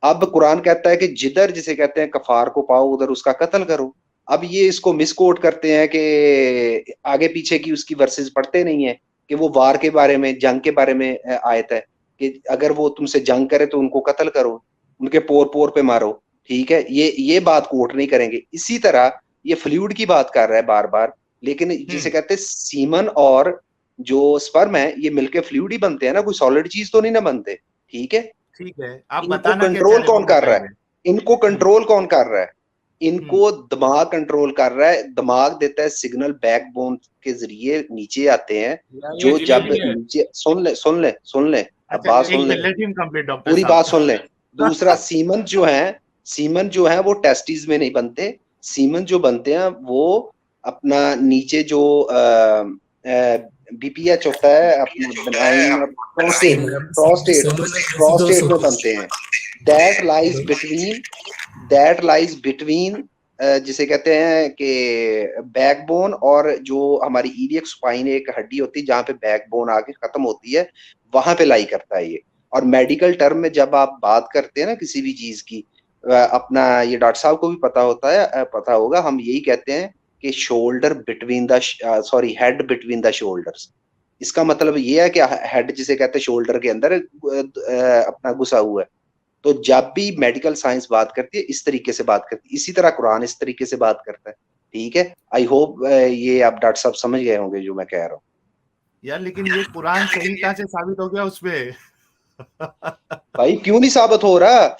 अब कुरान कहता है कि जिधर, जिसे कहते हैं, कफार को पाओ उधर उसका कत्ल करो। अब ये इसको मिसकोट करते हैं कि आगे पीछे की उसकी वर्सेस पढ़ते नहीं है, कि वो वार के बारे में, जंग के बारे में आयत है कि अगर वो तुमसे जंग करे तो उनको कत्ल करो, उनके पोर पोर पे मारो, ठीक है? ये बात कोट नहीं करेंगे। इसी तरह ये फ्लूइड की बात कर रहा है बार बार, लेकिन जिसे कहते हैं सीमन और जो स्पर्म है, ये मिलके फ्लूइड ही बनते हैं ना, कोई सॉलिड चीज तो नहीं ना बनते, ठीक है? ठीक है, आप इनको बताना क्या चाह कंट्रोल रहे कौन वो कर रहा है? बताइए। इनको कंट्रोल कौन कर रहा है? हम्म इनको दिमाग कंट्रोल कर रहा है। दिमाग देता है सिग्नल, बैकबोन के जरिए नीचे आते हैं। यार ये जो जब जिलेबी है। नीचे, सुन ले, अब अच्छा बात एक सुन ले, minute, let him complete doctor पूरी बात साहब। सुन ले। दूसरा, सीमन जो है वो टेस्टिस में नहीं बनते। सीमन जो बनते हैं वो अपना नीचे जो बीपीएच होता है, अपना बेनाइन प्रोस्टेट, प्रोस्टेट प्रोस्टेट में बनते हैं। That lies between that lies between जिसे कहते हैं कि बैकबोन और जो हमारी इलियक स्पाइन, एक हड्डी होती है जहां पे बैकबोन आके खत्म होती है, वहां पे लाई करता है ये। और मेडिकल टर्म में जब आप बात करते हैं ना किसी भी चीज की, अपना ये डॉक्टर साहब को भी पता होता है, पता होगा, हम यही कहते हैं कि shoulder between the head between the shoulders. इसका मतलब ये है कि हेड जिसे कहते हैं शोल्डर के अंदर अपना घुसा हुआ है। तो जब भी मेडिकल साइंस बात करती है, इस तरीके से बात करती है, इसी तरह कुरान इस तरीके से बात करता है, ठीक है? आई होप ये आप डॉक्टर साहब समझ गए होंगे जो मैं कह रहा हूँ। यार लेकिन ये कुरान सही कहाँ से साबित हो गया उसपे? भाई क्यों नहीं साबित हो रहा?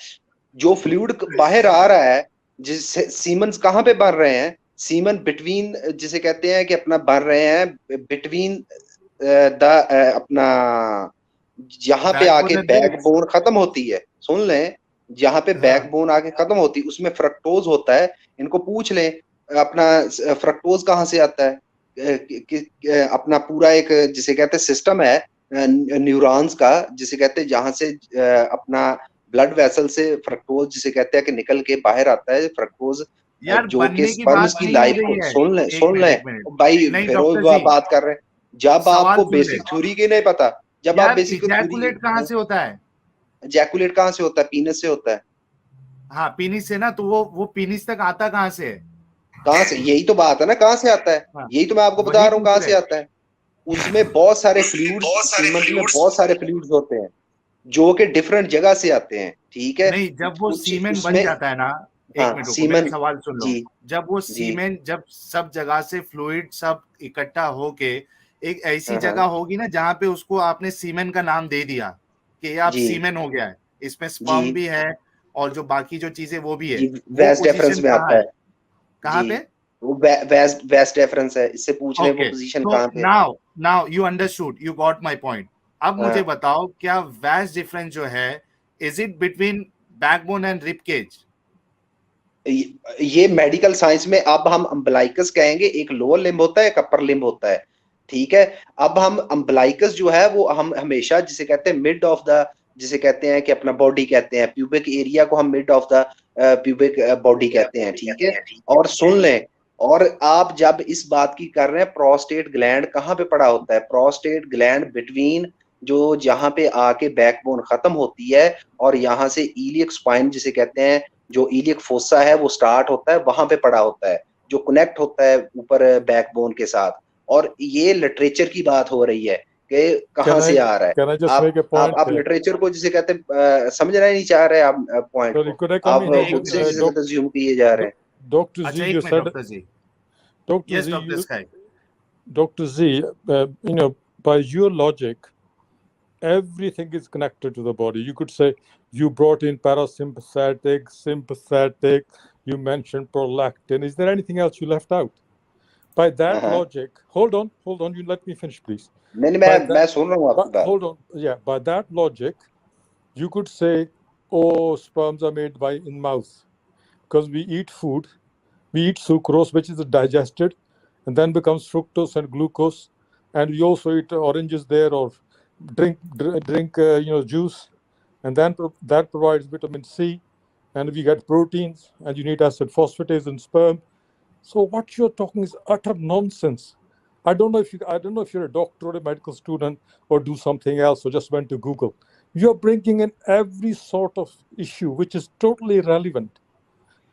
जो फ्लूइड बाहर आ रहा है, जिससे सीमन कहाँ पे बन रहे हैं? सीमन बिटवीन, जिसे कहते हैं कि अपना बन रहे हैं बिटवीन द अपना, जहां पे आके बैकबोन खत्म होती है, सुन लें, जहां पे बैकबोन आके खत्म होती है उसमें फ्रक्टोज होता है। इनको पूछ लें अपना फ्रक्टोज कहाँ से आता है। अपना पूरा एक जिसे कहते हैं सिस्टम है न्यूरॉन्स का, जिसे कहते हैं जहां से अपना ब्लड वेसल से फ्रक्टोज जिसे कहते हैं कि निकल के बाहर आता है। फ्रक्टोज यार जो कि बनने की स्पर्म्स बात की नहीं हो लाइफ रही को, है। सुन ले एक मिनट, भाई, नहीं फिर डॉक्टर जी, बात कर रहे हैं। जब सवाल आपको सुन ले। बेसिक थ्योरी की नहीं पता, जब आप यार बेसिक थ्योरी, इजैकुलेट कहाँ से होता है? जैकुलेट कहाँ से होता है? पीनस से होता है। हाँ पीनिस से ना, तो वो पीनिस तक आता कहाँ से है? कहाँ से? यही तो बात है ना, कहाँ से आता है? हाँ यही तो मैं आपको बता वही रहा हूँ, पूछ कहाँ रहे से हैं। आता है। उसमें बहुत सारे फ्लूइड्स, सीमेंट में बहुत सारे फ्लूइड्स होते हैं। जो कि डिफरेंट जगह से आते हैं, ठीक है। नहीं, जब वो कुछ सीमेन बन उसमें जाता है ना, एक हाँ मिनट रुको, मेरा सीमन, सवाल सुन लो। जी जब वो जी सीमेन, जब सब जगह से फ्लूइड सब इकट्ठा होके एक ऐसी हाँ जगह होगी ना जहां पे उसको आपने सीमेन का नाम दे दिया कि ये आप जी सीमेन हो गया है, इसमें जी स्पर्म भी है और जो बाकी जो चीजें वो भी है, जी वो वेस्ट पोजीशन डिफरेंस में कहाँ आता है, है कहाँ जी। पे? वो वेस्ट वेस्ट डिफरेंस है, इससे पूछ रहे हैं वो ओके, पोजीशन तो कहाँ पे है। Now now you understood, you got my point. अब मुझे हाँ बताओ, क्या वैस्ट डिफरेंस जो है, is it between backbone and rib cage? ये मेडिकल साइंस में अब हम अम्बलाइकस कहेंगे, एक लोअर लिम्ब होता है एक अपर लिम्ब होता है, ठीक है। अब हम अम्बलाइकस जो है वो हम हमेशा जिसे कहते हैं मिड ऑफ द, जिसे कहते हैं कि अपना बॉडी कहते हैं, प्यूबिक एरिया को हम mid of the pubic body कहते हैं, ठीक है। और सुन लें, और आप जब इस बात की कर रहे हैं, प्रोस्टेट ग्लैंड कहाँ पे पड़ा होता है? प्रोस्टेट ग्लैंड बिटवीन, जो जहां पे आके बैकबोन खत्म होती है और यहाँ से इलियक स्पाइन जिसे कहते हैं, जो इलियक फोसा है वो स्टार्ट होता है, वहां पे पड़ा होता है, जो कनेक्ट होता है ऊपर बैकबोन के साथ। और ये लिटरेचर की बात हो रही है कि कहाँ से आ रहा है। Can I just make आप a point आप there? लिटरेचर को जिसे कहते हैं समझना ही नहीं चाह रहे आप पॉइंट Sorry, को, could I come आप in here? खुद से जिसे कहते ज्यूम किए जा रहे हैं। Dr. अच्छा, Z, एक you मिनट said, डॉक्टर जी। Dr. Yes Z, doctor you, Sky. Dr. Z, by your logic, everything is connected to the body. You could say you brought in parasympathetic, sympathetic, you mentioned prolactin. Is there anything else you left out? By that हाँ logic, hold on, you let me finish, please. नहीं नहीं, By मैं that, सुन रहा हूँ आपकी बात। hold on, yeah, by that logic, you could say, oh, sperms are made in mouth, because we eat food, we eat sucrose, which is digested, and then becomes fructose and glucose, and we also eat oranges there, or drink juice, and then that provides vitamin C, and we get proteins, and you need acid phosphatase in sperm. So what you're talking is utter nonsense. I don't know if you're a doctor or a medical student or do something else or just went to Google. You're bringing in every sort of issue which is totally irrelevant.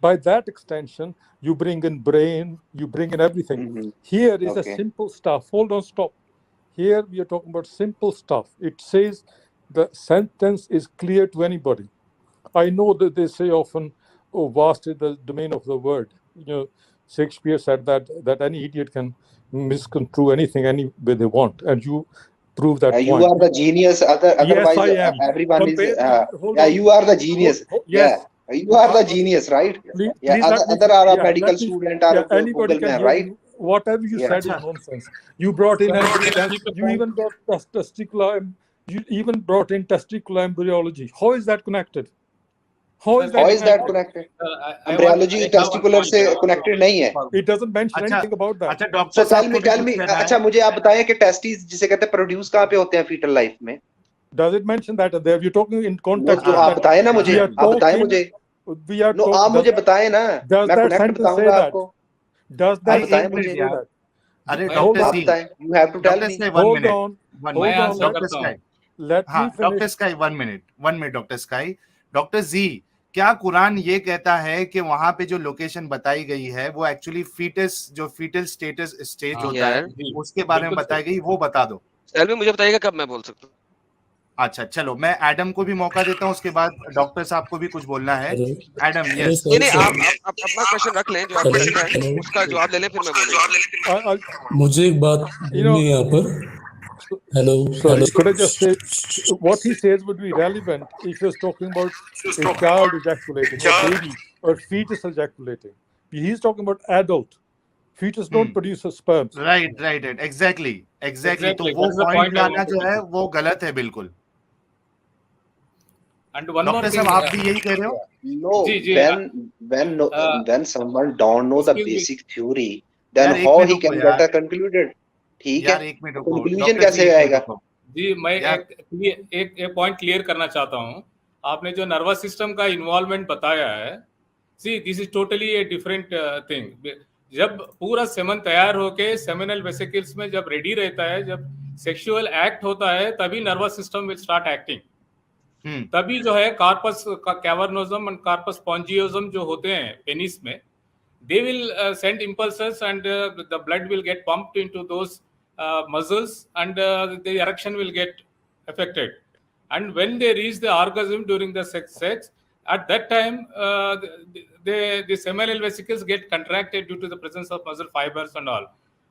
By that extension, you bring in brain, you bring in everything. Here is a Okay. simple stuff. Hold on, stop. Here we are talking about simple stuff. It says the sentence is clear to anybody. I know that they say often, oh, vast is the domain of the word. Shakespeare said that any idiot can misconstrue anything any way they want, and you prove that You point. are the genius. Otherwise, Yes, I am. everyone is. Hold Yeah, on. you are the genius. Yes. Yeah, you are the genius, right? Please Yeah, let me. other are a Yeah, medical let me. student Yeah, or anybody Google can man, hear right? you. Whatever you Yeah. said is nonsense. You brought in keep you even brought testicular. You even brought in testicular embryology. How is that connected? How is How is that connected? connected? Embryology testicular से connected नहीं है. It doesn't mention अच्छा anything about that. अच्छा, So डॉक्टर tell साहब me, को भी कुछ कहना अच्छा है। मुझे आप बताएं कि टेस्टिस जिसे कहते हैं प्रोड्यूस कहाँ पे होते हैं फीटल लाइफ में? Does it mention that there? You're talking in वो context तो of आप that. बताएं ना मुझे, We are आप बताएं talking. मुझे. We are नो आप talking. मुझे बताएं ना, Does मैं that कनेक्ट sentence say बताऊंगा that? आपको. Does आप that भाई बताएं एक मुझे. मिनट say यार, that? अरे Hold डॉक्टर आप on. सी, बताएं. You have to tell doctor me. Sky 1 Hold minute, on. 1 Hold minute, on. Doctor Sky, Let हाँ me doctor finish. Sky 1 minute, 1 minute doctor Sky. Doctor ji, क्या कुरान ये कहता है कि वहां पे जो लोकेशन बताई गई है वो एक्चुअली फीटस, जो फीटल स्टेटस स्टेज होता है, उसके बारे में बताई गई, वो बता दो। सेल्वी मुझे बताइएगा कब मैं बोल सकता हूँ। अच्छा चलो, मैं एडम को भी मौका देता हूँ, उसके बाद डॉक्टर साहब को भी कुछ बोलना है। Adam, hello yes. नहीं सर, आप अपना क्वेश्चन रख लें जो आपको रखना है, उसका जवाब ले लें, फिर मैं बोलूंगा। मुझे एक बात बोलनी है यहाँ पर। Hello Sorry, could I just say what he says would be relevant if he was talking about a child ejaculating or baby or fetus ejaculating. He's talking about adult. Fetus don't produce a sperm. Right right right, exactly exactly. तो Exactly, वो that is the point point I लाना want to जो है make. वो गलत है बिल्कुल। And one more doctor thing. साहब, आप भी यही कह रहे हो? No, ji, when someone don't know the excuse me. basic theory, then यार एक how मिनट he रुको can यार, get a concluded? ठीक है, यार एक मिनट रुको, कंक्लूजन डॉक्टर जी कैसे एक मिनट आएगा? रुको जी मैं यार। एक पॉइंट क्लियर करना चाहता हूं। आपने जो नर्वस सिस्टम का इन्वॉल्वमेंट बताया है, see this is totally a different thing. जब पूरा सेमन तैयार होके सेमिनल वेसिकल्स में जब रेडी रहता है, जब सेक्सुअल एक्ट होता है, तभी nervous system will start acting. तभी जो है कार्पस कैवर्नोजम एंड कार्पस स्पॉन्जियोजम जो होते हैं पेनिस में, they will send impulses and the blood will get pumped into those muscles and the erection will get affected. and when they reach the orgasm during the sex, at that time the seminal vesicles get contracted due to the presence of muscle fibers and all,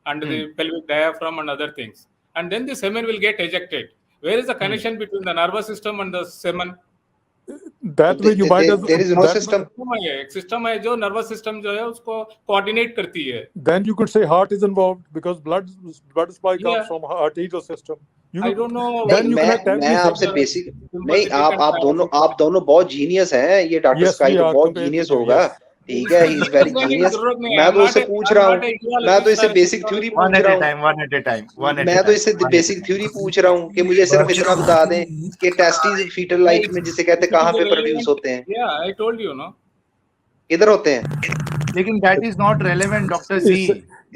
and the pelvic diaphragm and other things, and then the semen will get ejected. Where is the connection between the nervous system and the semen? That way you might as there is no that- system. एक सिस्टम है जो नर्वस सिस्टम जो है उसको कोऑर्डिनेट करती है. Then you could say heart is involved because blood supply comes Yeah. from arterial system. You I could- don't know. Then you मैं cannot tell me आपसे something. बेसिक नहीं, आप दोनों बहुत जीनियस हैं. ये डॉक्टर Yes, स्काई we तो are बहुत compared जीनियस to you, होगा. yes. ठीक है, ही इज वेरी जीनियस. मैं तो उससे पूछ रहा हूँ, मैं तो इससे बेसिक थ्योरी One पूछ at रहा a हूँ. time, one at a time, one at a मैं तो time, इससे one at a basic time. Theory पूछ रहा हूँ कि मुझे सिर्फ इतना बता दें कि टेस्टिस फीटल लाइफ में जिसे कहते हैं कहाँ पे प्रोड्यूस होते हैं, Yeah, I told you, no. किधर होते हैं. लेकिन that is not relevant, Dr. Z.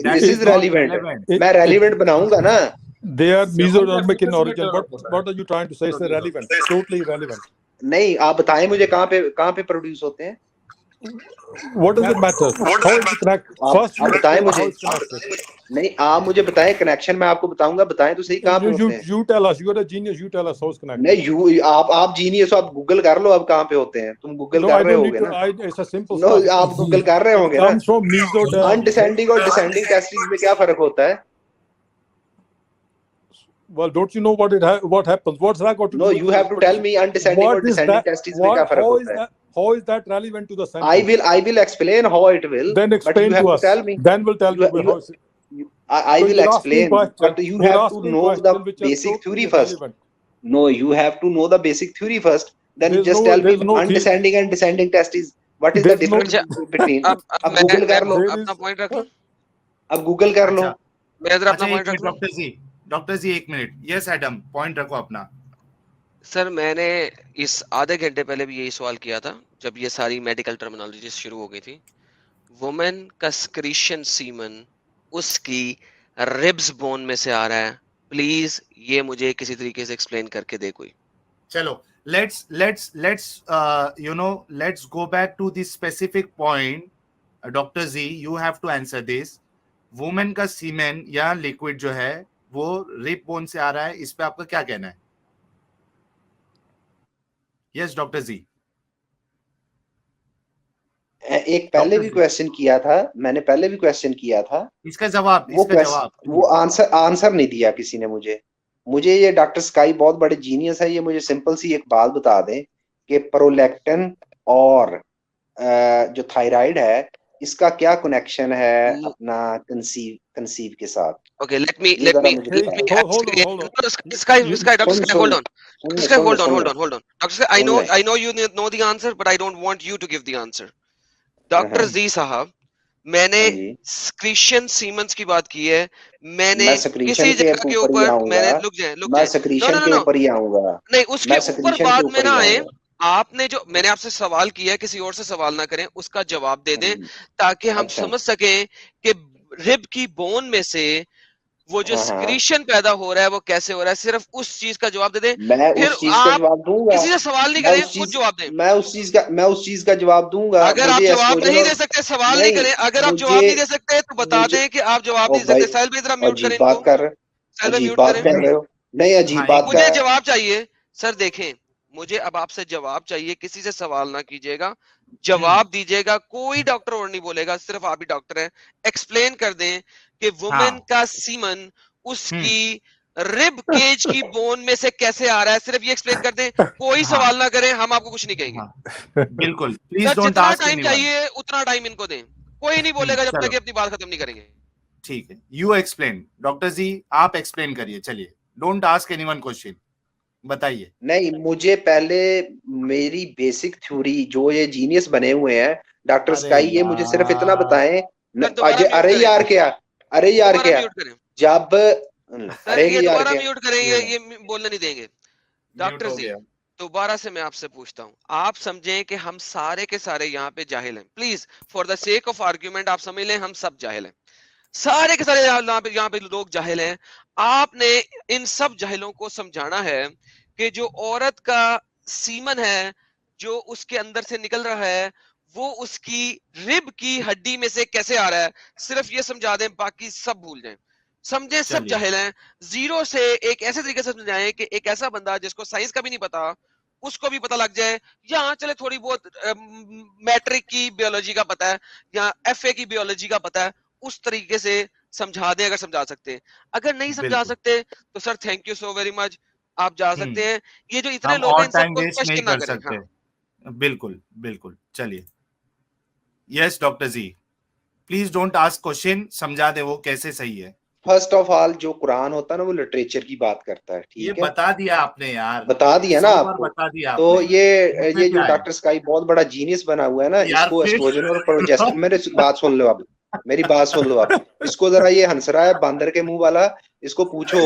That This is not relevant. मैं रेलिवेंट बनाऊंगा ना. They are Seven mesodermic in centimeters origin. होता What are you trying to say? It's irrelevant. Totally irrelevant. नहीं, आप बताएं मुझे कहाँ पे प्रोड्यूस होते हैं. What does it matter? How is it connected? First, आप बताएं how मुझे. it's connected. नहीं, आप मुझे बताएं कनेक्शन. मैं आपको बताऊंगा. बताएं तो सही कहाँ पे होते हैं. You tell us. You're a genius. You tell us how it's connected. नहीं, आप जीनियस हो. आप गूगल कर लो अब कहाँ पे होते हैं. तुम गूगल No, I कर रहे don't होगे need to. ना. It's a simple no, stuff. आप गूगल कर रहे होंगे It ना. comes from mesoderm. अनडिसेंडिंग और डिसेंडिंग टेस्टिस में क्या फर्क होता है. Well, don't you know what happens? What's that got to do? No, with you have to tell me undescending और What is descending that? Testis में क्या फर्क How is होता है. that? How is that relevant to the sentence? I will explain how it will. Then but explain you have to to us. tell me. Then we'll tell you how it's. I will You're asking explain, question. but you You're have to asking know the question which is basic totally theory first. irrelevant. No, you have to know the basic theory first. Then There's just no- tell me there's no theory. undescending and descending testes. What is the There's no- difference between? अब अब मैं गूगल कर लो. There अपना is- पॉइंट रख लूं. अब गूगल कर लो. अच्छा, मैं इधर अपना अच्छा, पॉइंट रख लूं. डॉक्टर जी एक मिनट. यस एडम, पॉइंट रखो अपना. सर मैंने इस आधे घंटे पहले भी यही सवाल किया था जब ये सारी मेडिकल टर्मिनोलॉजी शुरू हो गई थी. वुमेन का स्क्रीशन सीमन उसकी रिब्स बोन में से आ रहा है. प्लीज ये मुझे किसी तरीके से एक्सप्लेन करके दे कोई. चलो, let's let's go back to the specific point. Dr. Z, you have to answer this. Women का सीमेन या लिक्विड जो है वो रिब बोन से आ रहा है, इस पे आपका क्या कहना है? यस डॉक्टर जी. एक पहले भी क्वेश्चन किया था. मैंने पहले भी क्वेश्चन किया था. इसका जवाब, वो आंसर नहीं दिया किसी ने मुझे ये डॉक्टर स्काई बहुत बड़े जीनियस है. ये मुझे सिंपल सी एक बात बता दें कि प्रोलैक्टिन और जो थायराइड है इसका क्या कनेक्शन है अपना कंसीव के साथ. Okay, let me Hold on. Sky, Dr. Sky, hold on. Dr. Sky, hold on. Soon Dr. Sky, I know you know the answer, but I don't want you to give the answer. Dr. Z साहब, मैंने स्क्रीशन सीमेंस की बात की है. मैंने किसी जगह के ऊपर मैंने मैं स्क्रीशन के ऊपर ही आऊंगा. नहीं, उसके ऊपर बाद में ना आए. आपने जो मैंने आपसे सवाल किया है, किसी और से सवाल ना करें, उसका जवाब दे दें ताकि हम समझ सकें कि रिब की बोन में से वो जो स्क्रीशन पैदा हो रहा है वो कैसे हो रहा है. सिर्फ उस चीज का जवाब दे दें. मैं फिर उस चीज का जवाब दूंगा. किसी से सवाल नहीं करें, खुद जवाब दें. मैं उस चीज का जवाब दूंगा. अगर आप जवाब नहीं दे सकते, सवाल नहीं करें. अगर आप जवाब नहीं दे सकते तो बता दें कि आप जवाब नहीं दे सकते. साहिल भाई जरा म्यूट करें बात कर रहे हो. नहीं, अजीब बात कर. मुझे जवाब चाहिए सर. देखें, मुझे अब आपसे जवाब चाहिए. किसी से सवाल ना कीजिएगा, जवाब दीजिएगा. कोई डॉक्टर और नहीं बोलेगा, सिर्फ आप ही डॉक्टर हैं. एक्सप्लेन कर दें कि वुमेन का सीमन उसकी रिब केज की बोन में से कैसे आ रहा है. सिर्फ ये एक्सप्लेन कर दें. कोई सवाल ना करें, हम आपको कुछ नहीं कहेंगे. बिल्कुल. प्लीज डोंट जितना आस्क टाइम एनीवन. चाहिए उतना टाइम इनको दें. कोई नहीं बोलेगा जब तक अपनी बात खत्म नहीं करेंगे. ठीक है, यू एक्सप्लेन. डॉक्टर जी आप एक्सप्लेन करिए. चलिए, डोंट आस्क एनीवन क्वेश्चन. बताइए. नहीं, मुझे पहले मेरी बेसिक थ्योरी जो ये जीनियस बने हुए हैं डॉक्टर स्काई, ये मुझे सिर्फ इतना बताएं. अरे यार क्या जब सर ये दोबारा म्यूट करेंगे, ये बोलने नहीं देंगे. डॉक्टर जी दोबारा से मैं आपसे पूछता हूँ, आप समझें कि हम सारे के सारे यहाँ पे जाहिल हैं. Please for the sake of argument आप समझ लें हम सब जाहिल हैं. सारे के सारे यहाँ पे लोग जाहिल हैं. आपने इन सब जाहिलों को समझाना है कि जो औरत का सीमन है जो उसके अंदर से निकल रहा है वो उसकी रिब की हड्डी में से कैसे आ रहा है. सिर्फ ये समझा दें, बाकी सब भूल जाएं. समझे, सब चलिए। जाहिल हैं। जीरो से एक ऐसे तरीके से समझाएं कि एक ऐसा बंदा जिसको साइंस का भी नहीं पता उसको भी पता लग जाए, या चले थोड़ी बहुत मैट्रिक की बियोलॉजी का पता है या एफए की बियोलॉजी का पता है, उस तरीके से समझा दें अगर समझा सकते हैं। अगर नहीं समझा बिल्कुल। सकते तो sir thank you so very much, आप जा सकते हैं। ये जो इतने हम लोग और हैं इन टाइम सबको वेस्ट नहीं क्वेश्चन ना कर करें। सकते। हाँ। बिल्कुल बिल्कुल, चलिए। यस डॉक्टर जी, प्लीज डोंट आस्क क्वेश्चन, समझा दे वो कैसे सही है। फर्स्ट ऑफ ऑल जो कुरान होता है ना वो लिटरेचर की बात करता है, ये ठीक है, बता दिया आपने यार, बता दिया ना 100 बार आपको। बता दिया तो आपने, ये इसमें जो क्या है डॉक्टर स्काई बहुत बड़ा जीनियस बना हुआ है ना, यार? इसको फिर एस्ट्रोजन और प्रोजेस्टेरोन, मेरे बात सुन लो आप, मेरी बात सुन लो आप। इसको जरा, ये हंस रहा है बांदर के मुंह वाला, इसको पूछो।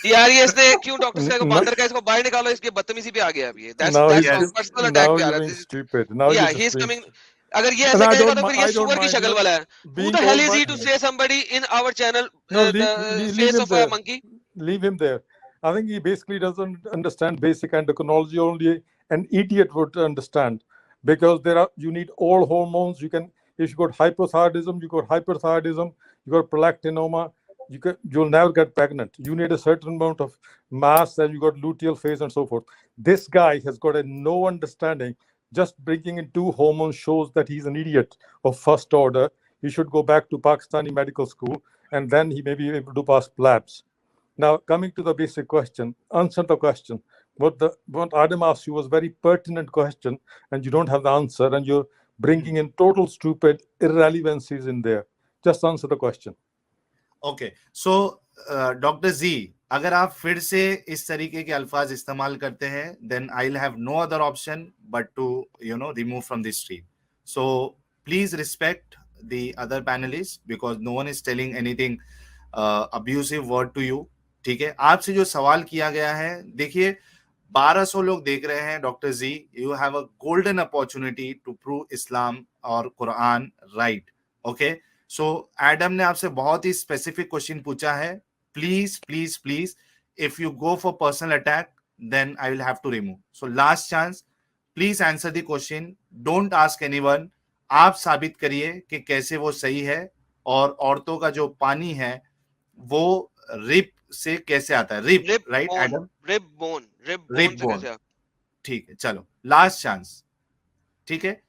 यार ये इसने क्यों डॉक्टर स्काई को No, बांदर का, इसको बाहर निकालो, इसकी बदतमीजी पे आ गया अभी ये। now that's Yes. Personal attack now पे आ you're रहा being है। stupid. Now या you're he is just being. Coming, अगर ये And ऐसे I कहेगा don't तो mind. फिर ये I don't सुअर की mind. शक्ल वाला है। Who Being the hell told is by. he to say somebody in our channel No, the leave face him of a there. monkey? Leave him there. I think he basically doesn't understand basic endocrinology. Only an idiot would understand, because you need all hormones. If you got hypothyroidism, you got hyperthyroidism, you got prolactinoma, you'll never get pregnant. You need a certain amount of mass, and you got luteal phase and so forth. This guy has got no understanding. Just bringing in 2 hormones shows that he's an idiot of first order. He should go back to Pakistani medical school, and then he may be able to pass labs. Now, coming to the basic question, answer the question. What Adam asked you was a very pertinent question, and you don't have the answer, and you're bringing in total stupid irrelevancies in there. Just answer the question. Okay, so doctor ji, अगर आप फिर से इस तरीके के अल्फाज इस्तेमाल करते हैं, then I will have no other option but to remove from this stream. So please respect the other panelist, because no one is telling anything abusive word to you. ठीक है, आपसे जो सवाल किया गया है, देखिए 1200 लोग देख रहे हैं. Doctor ji, you have a golden opportunity to prove Islam और Quran right. Okay, so Adam ने आपसे बहुत ही स्पेसिफिक क्वेश्चन पूछा है. Please please please, if you go for personal attack, then I will have to remove. So last chance, please answer the question, don't ask anyone. आप साबित करिए कि कैसे वो सही है, और औरतों का जो पानी है वो रिप से कैसे आता है. Rib, right Adam? Rib bone से कैसे? ठीक है, चलो लास्ट चांस. ठीक है,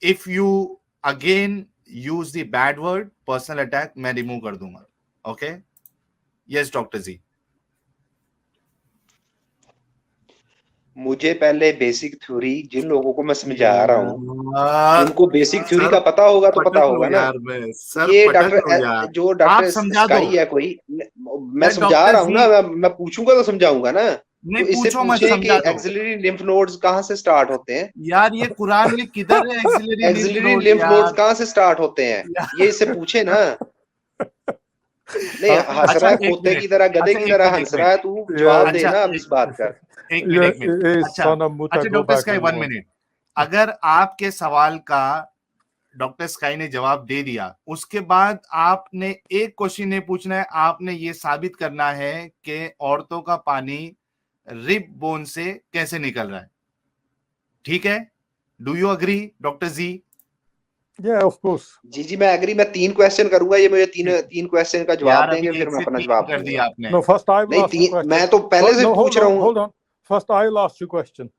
if you again use the bad word personal attack, मैं रिमूव कर दूंगा. ओके, यस डॉक्टर जी. मुझे पहले बेसिक थ्योरी, जिन लोगों को मैं समझा रहा हूँ उनको बेसिक थ्योरी का पता होगा तो पता होगा ना. ये डॉक्टर, जो डॉक्टर स्काई है कोई, मैं समझा रहा हूँ ना, मैं पूछूंगा तो समझाऊंगा ना. तो इससे पूछे कि एक्सिलरी लिम्फ नोड्स कहाँ से स्टार्ट होते हैं. यार ये कुरान में किधर है एक्सिलरी लिम्फ नोड्स कहाँ से स्टार्ट होते हैं, ये इससे पूछे ना. नहीं, हंस रहा है कुत्ते की तरह, गधे की तरह हंस रहा है. तू जवाब दे ना अब इस बात का. एक मिनट. अच्छा डॉक्टर स्काई, 1 मिनट. अगर आपके सवाल का डॉक्टर स्काई ने जवाब दे दिया, उसके बाद आपने एक क्वेश्चन नहीं पूछना है, आपने ये साबित करना है कि औरतों का पानी रिब बोन से कैसे निकल रहा है. ठीक है, डू यू अग्री डॉक्टर जी? Yeah, of course. जी मैं एग्री. मैं 3 क्वेश्चन करूंगा, ये मुझे तीन क्वेश्चन का जवाब देंगे, फिर मैं अपना जवाब कर दिया आपने. No, first I will ask you question. मैं तो पहले से पूछ रहा हूँ. Hold on. First I'll ask you question.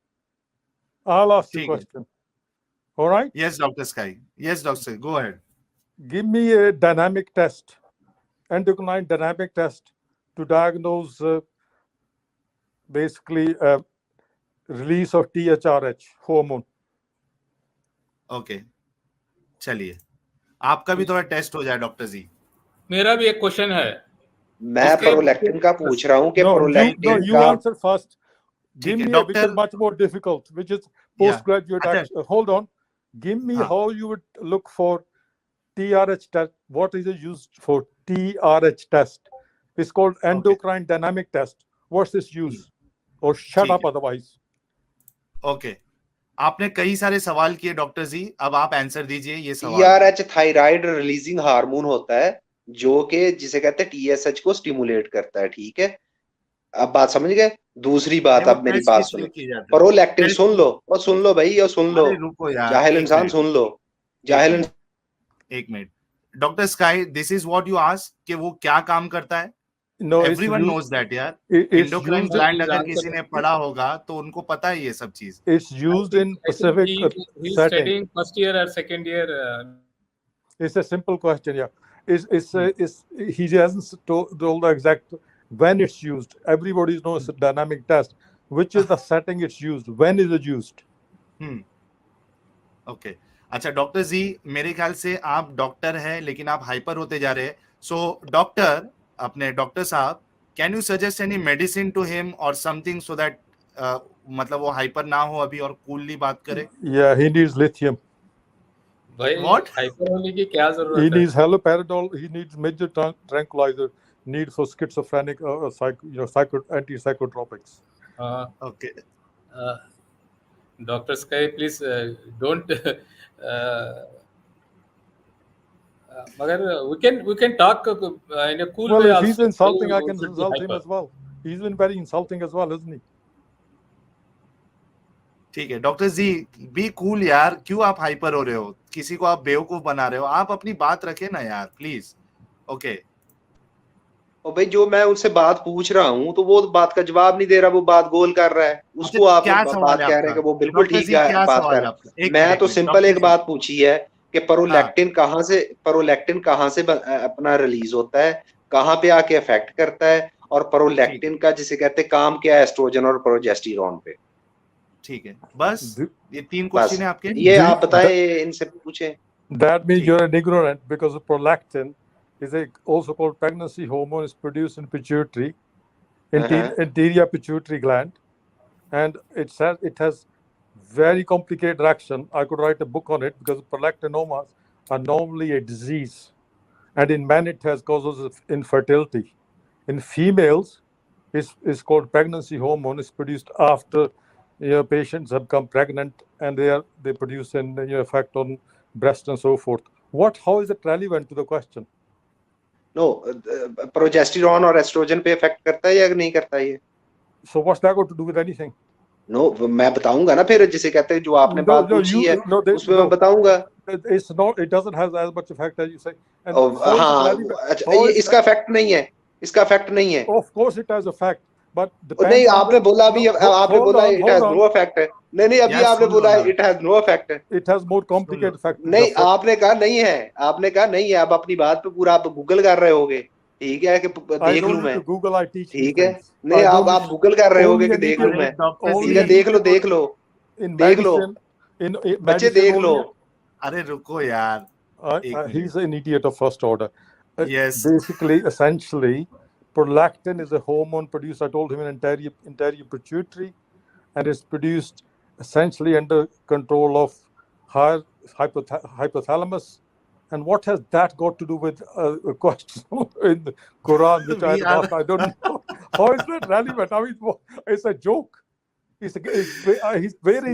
I'll ask you question. All right? Yes, Dr. Sky. Yes, Doctor. Go ahead. Give me a dynamic test, endocrine dynamic test, to diagnose basically release of THRH hormone. Okay. चलिए, आपका भी थोड़ा टेस्ट हो जाए डॉक्टर जी. मेरा भी एक क्वेश्चन है. मैं प्रोलैक्टिन का पूछ रहा हूँ कि प्रोलैक्टिन का. You answer first. Give me which is much more difficult, which is postgraduate action. Hold on. Give me how you would look for TRH test. What is it used for? TRH test. It's called endocrine dynamic test. What's this use? Or shut up otherwise. Okay. आपने कई सारे सवाल किए डॉक्टर जी, अब आप आंसर दीजिए ये सवाल. TRH थायराइड रिलीजिंग हार्मोन होता है, जो कि जिसे कहते हैं TSH को स्टिमुलेट करता है. ठीक है, अब बात समझ गए. दूसरी बात, अब मेरी बात सुनो. प्रोलैक्टिन सुन लो, और सुन लो भाई, और सुन लो. जाहिल इंसान सुन लो. जाहिल. एक minute. Doctor sky, this is what you ask कि वो क्या काम करता है? No, everyone it's knows that यार. it's endocrine used gland He's अगर answered. किसी ने पढ़ा होगा तो उनको पता है ये सब चीज. it's used in I think Pacific he's setting. studying first year or second year. It's a simple question, yeah. He hasn't told the exact when it's used. Everybody knows it's a dynamic test. Which is the setting it's used? When is it used? Okay. अच्छा डॉक्टर जी, मेरे ख्याल से आप डॉक्टर हैं लेकिन आप हाइपर होते जा रहे हैं. सो डॉक्टर, अपने डॉक्टर साहब, can you suggest any medicine to him और समथिंग सो दैट मतलब वो हाइपर ना हो अभी और कूलली बात करे? Yeah, he needs lithium. भाई What? हाइपर होने की क्या He जरूरत है? needs haloperidol. He needs major tranquilizer. Need for schizophrenic, antipsychotropics. Okay. Dr. Sky, please don't. मगर we can talk in a cool Well, way if also. he's insulting, I You can should be insult him hyper. as well. He's been very insulting as well, isn't he? ठीक है डॉक्टर जी, बी कूल यार. क्यों आप हाइपर हो रहे हो? किसी को आप बेवकूफ बना रहे हो. आप अपनी बात रखे ना यार, प्लीज. ओके. और भाई जो मैं उनसे बात पूछ रहा हूँ तो वो बात का जवाब नहीं दे रहा, वो बात गोल कर रहा है. उसको आप क्या बात सवाल है कह रहे हैं आपका? कि वो बिल्कुल डॉक्टर ठीक जी, क्या है बात सवाल कर है आपका? एक मैं मिनट, तो एक मिनट. सिंपल डॉक्टर एक जी, बात पूछी है कि प्रोलैक्टिन कहाँ से अपना रिलीज होता है, कहाँ पे आके अफेक्ट करता है, और प्रोलैक्टिन का जिसे कहते हैं काम क्या है एस्ट्रोजन और प्रोजेस्टेरोन पे. ठीक है. बस ये 3 बस क्वेश्चन है आपके. ये आप बताएं, इनसे पूछें. That means ठीक. you're an ignorant because prolactin is also called pregnancy hormone. Is produced in pituitary, anterior pituitary gland, and it has very complicated action. I could write a book on it because prolactinomas are normally a disease, and in men it has causes of infertility. In females, is called pregnancy hormone. Is produced after patients have become pregnant, and they produce an effect on breast and so forth. How is it relevant to the question? No, progesterone और एस्ट्रोजन पे इफेक्ट करता है या नहीं करता ये? So what's that got to do with anything? No, मैं बताऊंगा ना फिर, जिसे कहते हैं जो आपने बात पूछी है उसमें मैं बताऊंगा. It's not. It doesn't have as much effect as you say. And हाँ, अच्छा, ये इसका इफेक्ट नहीं है, इसका इफेक्ट नहीं है. Of course, it has effect, but नहीं, आपने बोला अभी, आपने बोला इट हैज नो इफेक्ट. नहीं, अभी आपने बोला it has no effect. It has more complicated effect. नहीं, आपने कहा नहीं है, आपने कहा नहीं है. आप अपनी बात पे पूरा आप गूगल कर रहे होगे. ठीक है कि देख लूं मैं. Google, I teach. ठीक है. नहीं, आप गूगल कर रहे होगे कि देख लूं मैं. ठीक है, देख लो देख लो बच्चे, देख लो. अरे रुको यार. He's an idiot of first order. Yes. Basically, essentially, prolactin is a hormone produced, I told him, in anterior pituitary, and it's produced essentially under control of hypothalamus. And what has that got to do with a question in the Quran, which I don't know? How is that relevant? I mean, it's a joke. Where is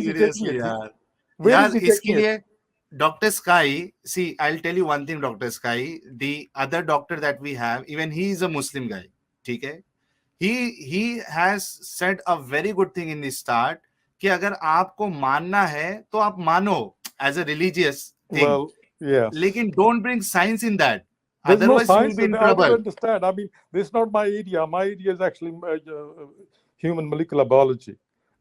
he taking it? Where is he taking it? Dr. Sky, see, I'll tell you one thing, Dr. Sky. The other doctor that we have, even he is a Muslim guy. Okay? He has said a very good thing in the start कि अगर आपको मानना है तो आप मानो as a religious thing. Well, yeah. लेकिन don't bring science in that. There's Otherwise no you science will be in I don't trouble. understand. I mean, this is not my area. My area is actually human molecular biology.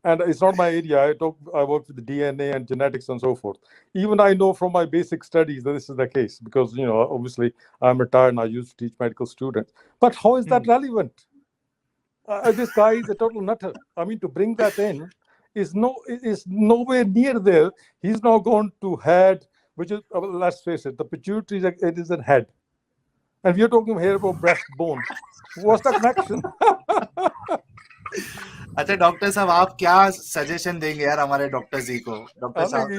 And it's not my area. I work with DNA and genetics and so forth. Even I know from my basic studies that this is the case because, obviously I'm retired and I used to teach medical students. But how is that relevant? This guy is a total nutter. I mean, to bring that in is nowhere near there. He's now gone to head, which is, let's face it, the pituitary is a head. And we're talking here about breastbone. What's the connection? अच्छा डॉक्टर साहब, आप क्या सजेशन देंगे यार हमारे डॉक्टर जी को? डॉक्टर साहब,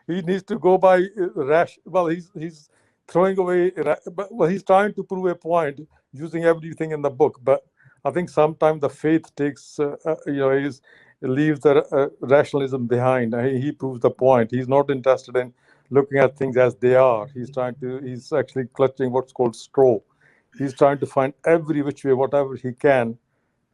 he needs to go by rash. Well, he's throwing away. Well, he's trying to prove a point using everything in the book. But I think sometimes the faith takes, leaves the rationalism behind. He proves the point. He's not interested in looking at things as they are. He's actually clutching what's called straw. He's trying to find every which way, whatever he can,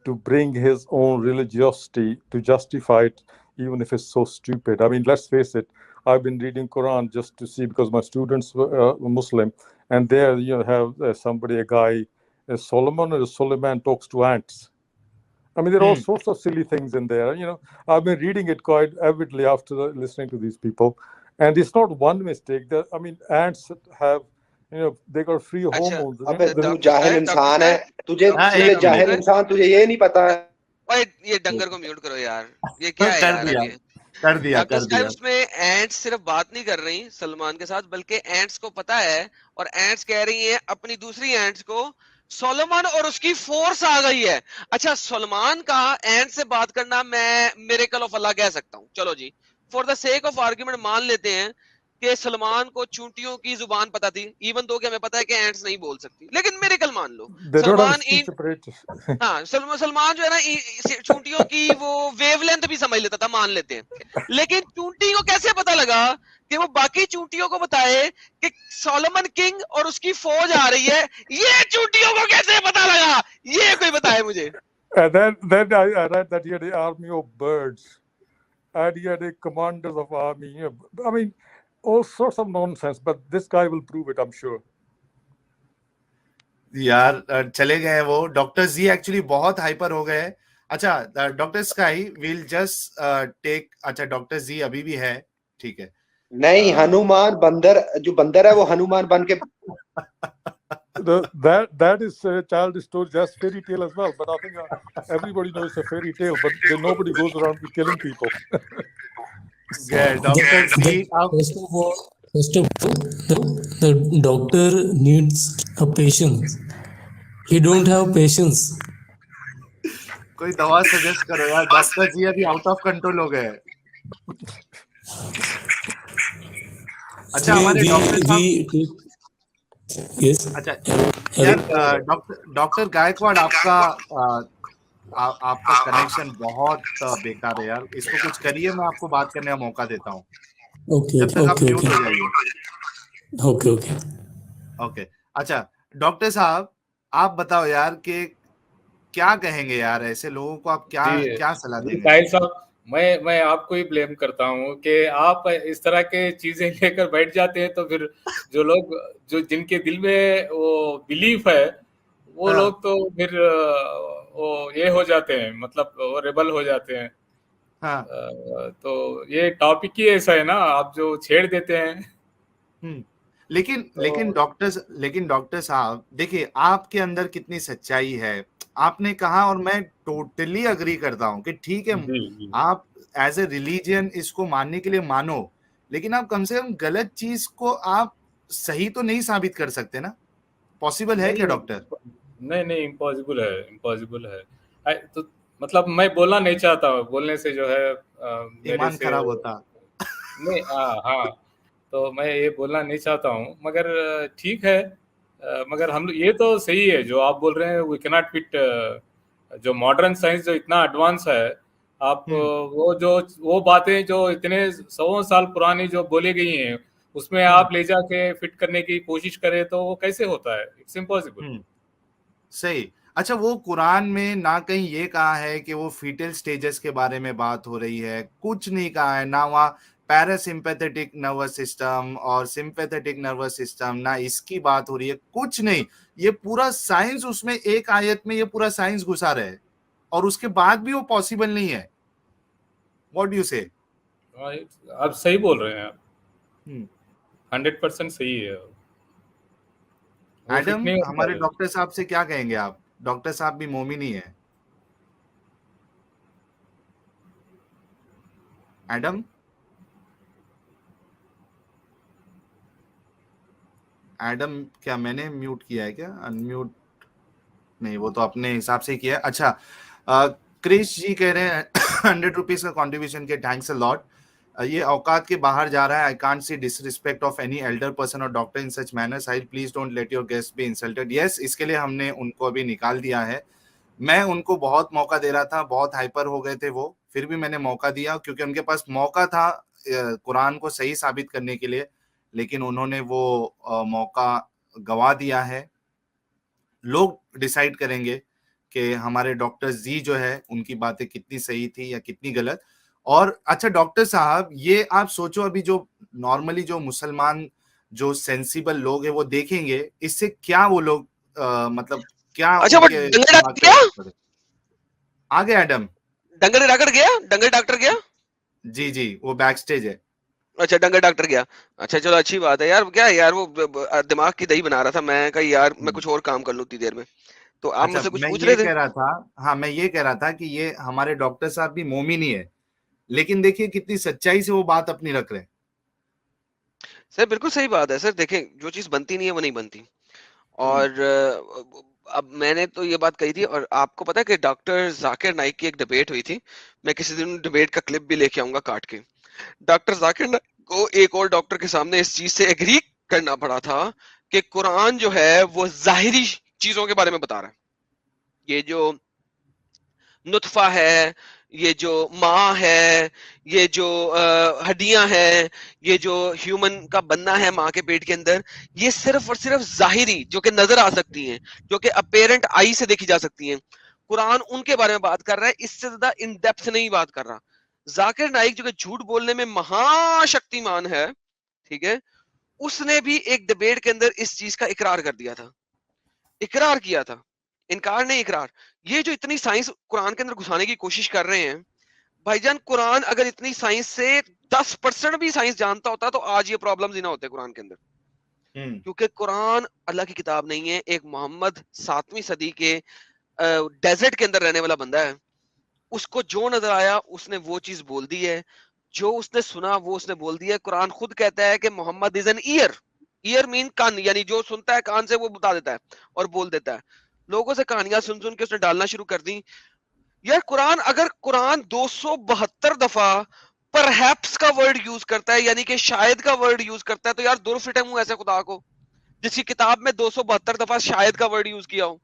to bring his own religiosity to justify it, even if it's so stupid. I mean, let's face it, I've been reading Quran just to see, because my students were Muslim, and there have somebody, a guy, Solomon or Suleiman talks to ants. I mean, there are all sorts of silly things in there. I've been reading it quite avidly after listening to these people, and it's not one mistake. I mean, ants have, they got free hormones. अबे तू जाहिल इंसान है, तुझे जाहिल इंसान, तुझे ये नहीं पता है। ओए ये डंगर को म्यूट करो यार, ये क्या है यार? कर दिया उसमें एंट्स सिर्फ बात नहीं कर रही सलमान के साथ, बल्कि एंट्स को पता है, और एंट्स कह रही हैं अपनी दूसरी एंट्स को सोलोमन और उसकी फोर्स आ गई है। अच्छा, सलमान का एंड से बात करना मैं मिरेकल ऑफ अल्लाह कह सकता हूँ, चलो जी, for the sake of argument मान लेते हैं कि सलमान को चूंटियों की जुबान पता थी, इवन दो कि हमें पता है कि एंट्स नहीं बोल सकती, लेकिन मिरेकल मान लो। सलमान जो है ना चूंटियों की वो वेवलेंथ भी समझ लेता था, मान लेते हैं, लेकिन चूंटी को कैसे पता लगा कि वो बाकी चूंटियों को बताए कि सोलोमन किंग और उसकी फौज आ रही है? ये चूंटियों को कैसे पता लगा? ये कोई बताए मुझे। Then I read that he had an army of birds, and he had a commanders of army. I mean, all sorts of nonsense. But this guy will prove it, I'm sure. यार चले गए वो डॉक्टर जी, एक्चुअली बहुत हाइपर हो गए। अच्छा doctor Sky will just take, अच्छा डॉक्टर जी अभी भी है, ठीक है? नहीं, हनुमान बंदर, जो बंदर है वो हनुमान बन के that is a childish story, that's fairy tale as well, but I think everybody knows it's a fairy tale, but nobody goes around killing people. First of all, the doctor needs a patience. He don't have patience. कोई दवा सजेस्ट करो यार, डॉक्टर जी अभी आउट ऑफ कंट्रोल हो गए। अच्छा हमारे डॉक्टर यस, अच्छा यार डॉक्टर गायकवाड़, आपका कनेक्शन बहुत बेकार है यार, इसको कुछ करिए, मैं आपको बात करने का मौका देता हूँ। ओके। अच्छा डॉक्टर साहब आप बताओ यार कि क्या कहेंगे यार, ऐसे लोगों को आप क्या सलाह देंगे? साहिल साहब, मैं आपको ही ब्लेम करता हूँ कि आप इस तरह के चीजें लेकर बैठ जाते हैं, तो फिर जो लोग जो जिनके दिल में वो बिलीफ है वो लोग तो फिर वो ये हो जाते हैं, मतलब वो रेबल हो जाते हैं। तो ये टॉपिक ही ऐसा है ना, आप जो छेड़ देते हैं। लेकिन डॉक्टर साहब देखिए आपके अंदर कितनी सच्चाई है, आपने कहा, और मैं टोटली अग्री करता हूं कि ठीक है आप एज ए रिलीजियन इसको मानने के लिए मानो, लेकिन आप कम से कम गलत चीज को आप सही तो नहीं साबित कर सकते ना। पॉसिबल है क्या डॉक्टर? नहीं, इम्पॉसिबल है। तो मतलब मैं बोलना नहीं चाहता, बोलने से जो है ईमान खराब होता। नहीं, हाँ, तो मैं ये बोलना नहीं चाहता हूँ, मगर ठीक है, मगर हम ये तो सही है जो आप बोल रहे हैं, वी कैनॉट फिट जो मॉडर्न साइंस जो इतना एडवांस है, आप वो बातें जो इतने 100 साल पुरानी जो बोली गई हैं उसमें आप ले जाके फिट करने की कोशिश करें तो वो कैसे होता है? It's impossible. सही। अच्छा वो कुरान में ना कहीं ये कहा है कि वो फीटल स्टेजेस के बारे में बात हो रही है, कुछ नहीं कहा है, ना वहाँ पैरासिम्पैथेटिक नर्वस सिस्टम और सिंपैथेटिक नर्वस सिस्टम, ना इसकी बात हो रही है, कुछ नहीं। ये पूरा साइंस उसमें एक आयत में ये पूरा साइंस घुसा रहे है, और उसके बाद भी वो पॉसिबल नहीं है। व्हाट डू यू से? आप सही बोल रहे हैं, 100% सही है। एडम, हमारे डॉक्टर साहब से क्या कहेंगे आप? डॉक्टर साहब भी मोमिन ही है। एडम, क्या मैंने म्यूट किया है क्या? अनम्यूट नहीं, वो तो अपने हिसाब से किया है। अच्छा क्रिश जी कह रहे हैं 100 रुपीज का कॉन्ट्रीब्यूशन के, थैंक्स अ लॉट। ये औकात के बाहर जा रहा है। I can't see disrespect of any elder person और doctor in such manner. Sahil please don't let your guest be insulted. Yes, इसके लिए हमने उनको अभी निकाल दिया है। मैं उनको बहुत मौका दे रहा था, बहुत हाइपर हो गए थे वो, फिर भी मैंने मौका दिया क्योंकि उनके पास मौका था कुरान को सही साबित करने के लिए, लेकिन उन्होंने वो मौका गवा दिया है। लोग डिसाइड करेंगे कि हमारे डॉक्टर जी जो है उनकी बातें कितनी सही थी या कितनी गलत। और अच्छा डॉक्टर साहब, ये आप सोचो अभी जो नॉर्मली जो मुसलमान जो सेंसिबल लोग हैं वो देखेंगे, इससे क्या वो लोग मतलब क्या अच्छा, वो उनके डंगर दिमाग डॉक्टर पे गया, असर पड़े? आ गया एडम? डंगर डॉक्टर गया। जी जी, वो बैक स्टेज है। अच्छा, डंगर डॉक्टर गया। अच्छा चलो, अच्छी बात है यार। क्या है यार, वो दिमाग की दही बना रहा था। मैं कहा यार मैं कुछ और काम कर लूं इतनी देर में। तो आप अच्छा, मुझसे कुछ मैं पूछ ये रहे थे? कह रहा था, हाँ मैं ये कह रहा था कि ये हमारे डॉक्टर साहब भी मोमिन ही है, लेकिन देखिए कितनी सच्चाई से वो बात अपनी रख रहे हैं। सर बिल्कुल सही बात है सर। देखें, जो चीज बनती नहीं है वो नहीं बनती। और अब मैंने तो ये बात कही थी, और आपको पता है कि डॉक्टर जाकिर नाइक की एक डिबेट हुई थी। मैं किसी दिन डिबेट का क्लिप भी लेके आऊंगा काट के। डॉक्टर जाकिर नाइक को एक और डॉक्टर के सामने इस चीज से एग्री करना पड़ा था कि कुरान जो है वो जाहिरी चीजों के बारे में बता रहा है। ये जो नुतफा है, ये जो माँ है, ये जो हड्डियां हैं, ये जो ह्यूमन का बनना है माँ के पेट के अंदर, ये सिर्फ और सिर्फ जाहिरी जो कि नजर आ सकती हैं, जो कि अपेरेंट आई से देखी जा सकती हैं। कुरान उनके बारे में बात कर रहा है, इससे ज्यादा इन डेप्थ नहीं बात कर रहा। जाकिर नाइक जो कि झूठ बोलने में महाशक्तिमान है, ठीक है, उसने भी एक डिबेट के अंदर इस चीज का इकरार कर दिया था। इकरार किया था, इनकार नहीं, इकरार। ये जो इतनी साइंस कुरान के अंदर घुसाने की कोशिश कर रहे हैं, भाईजान कुरान अगर इतनी साइंस से 10% भी साइंस जानता होता तो आज ये प्रॉब्लम्स ही ना होते कुरान के अंदर। क्योंकि कुरान अल्लाह की किताब नहीं है। एक मोहम्मद 7वीं सदी के डेजर्ट के अंदर रहने वाला बंदा है। उसको जो नजर आया उसने वो चीज बोल दी है, जो उसने सुना वो उसने बोल दिया है। कुरान खुद कहता है कि Mohammad is an ear. Ear mean कान, यानी जो सुनता है कान से वो बता देता है और बोल देता है। लोगों से कहानियां सुन सुन के उसने डालना शुरू कर दी। यार कुरान, अगर कुरान 272 दफा परहैप्स का वर्ड यूज करता है, यानी कि शायद का वर्ड यूज करता है, तो यार दूर फिटे मुंह ऐसे खुदा को जिसकी किताब में 272 दफा शायद का वर्ड यूज किया हो।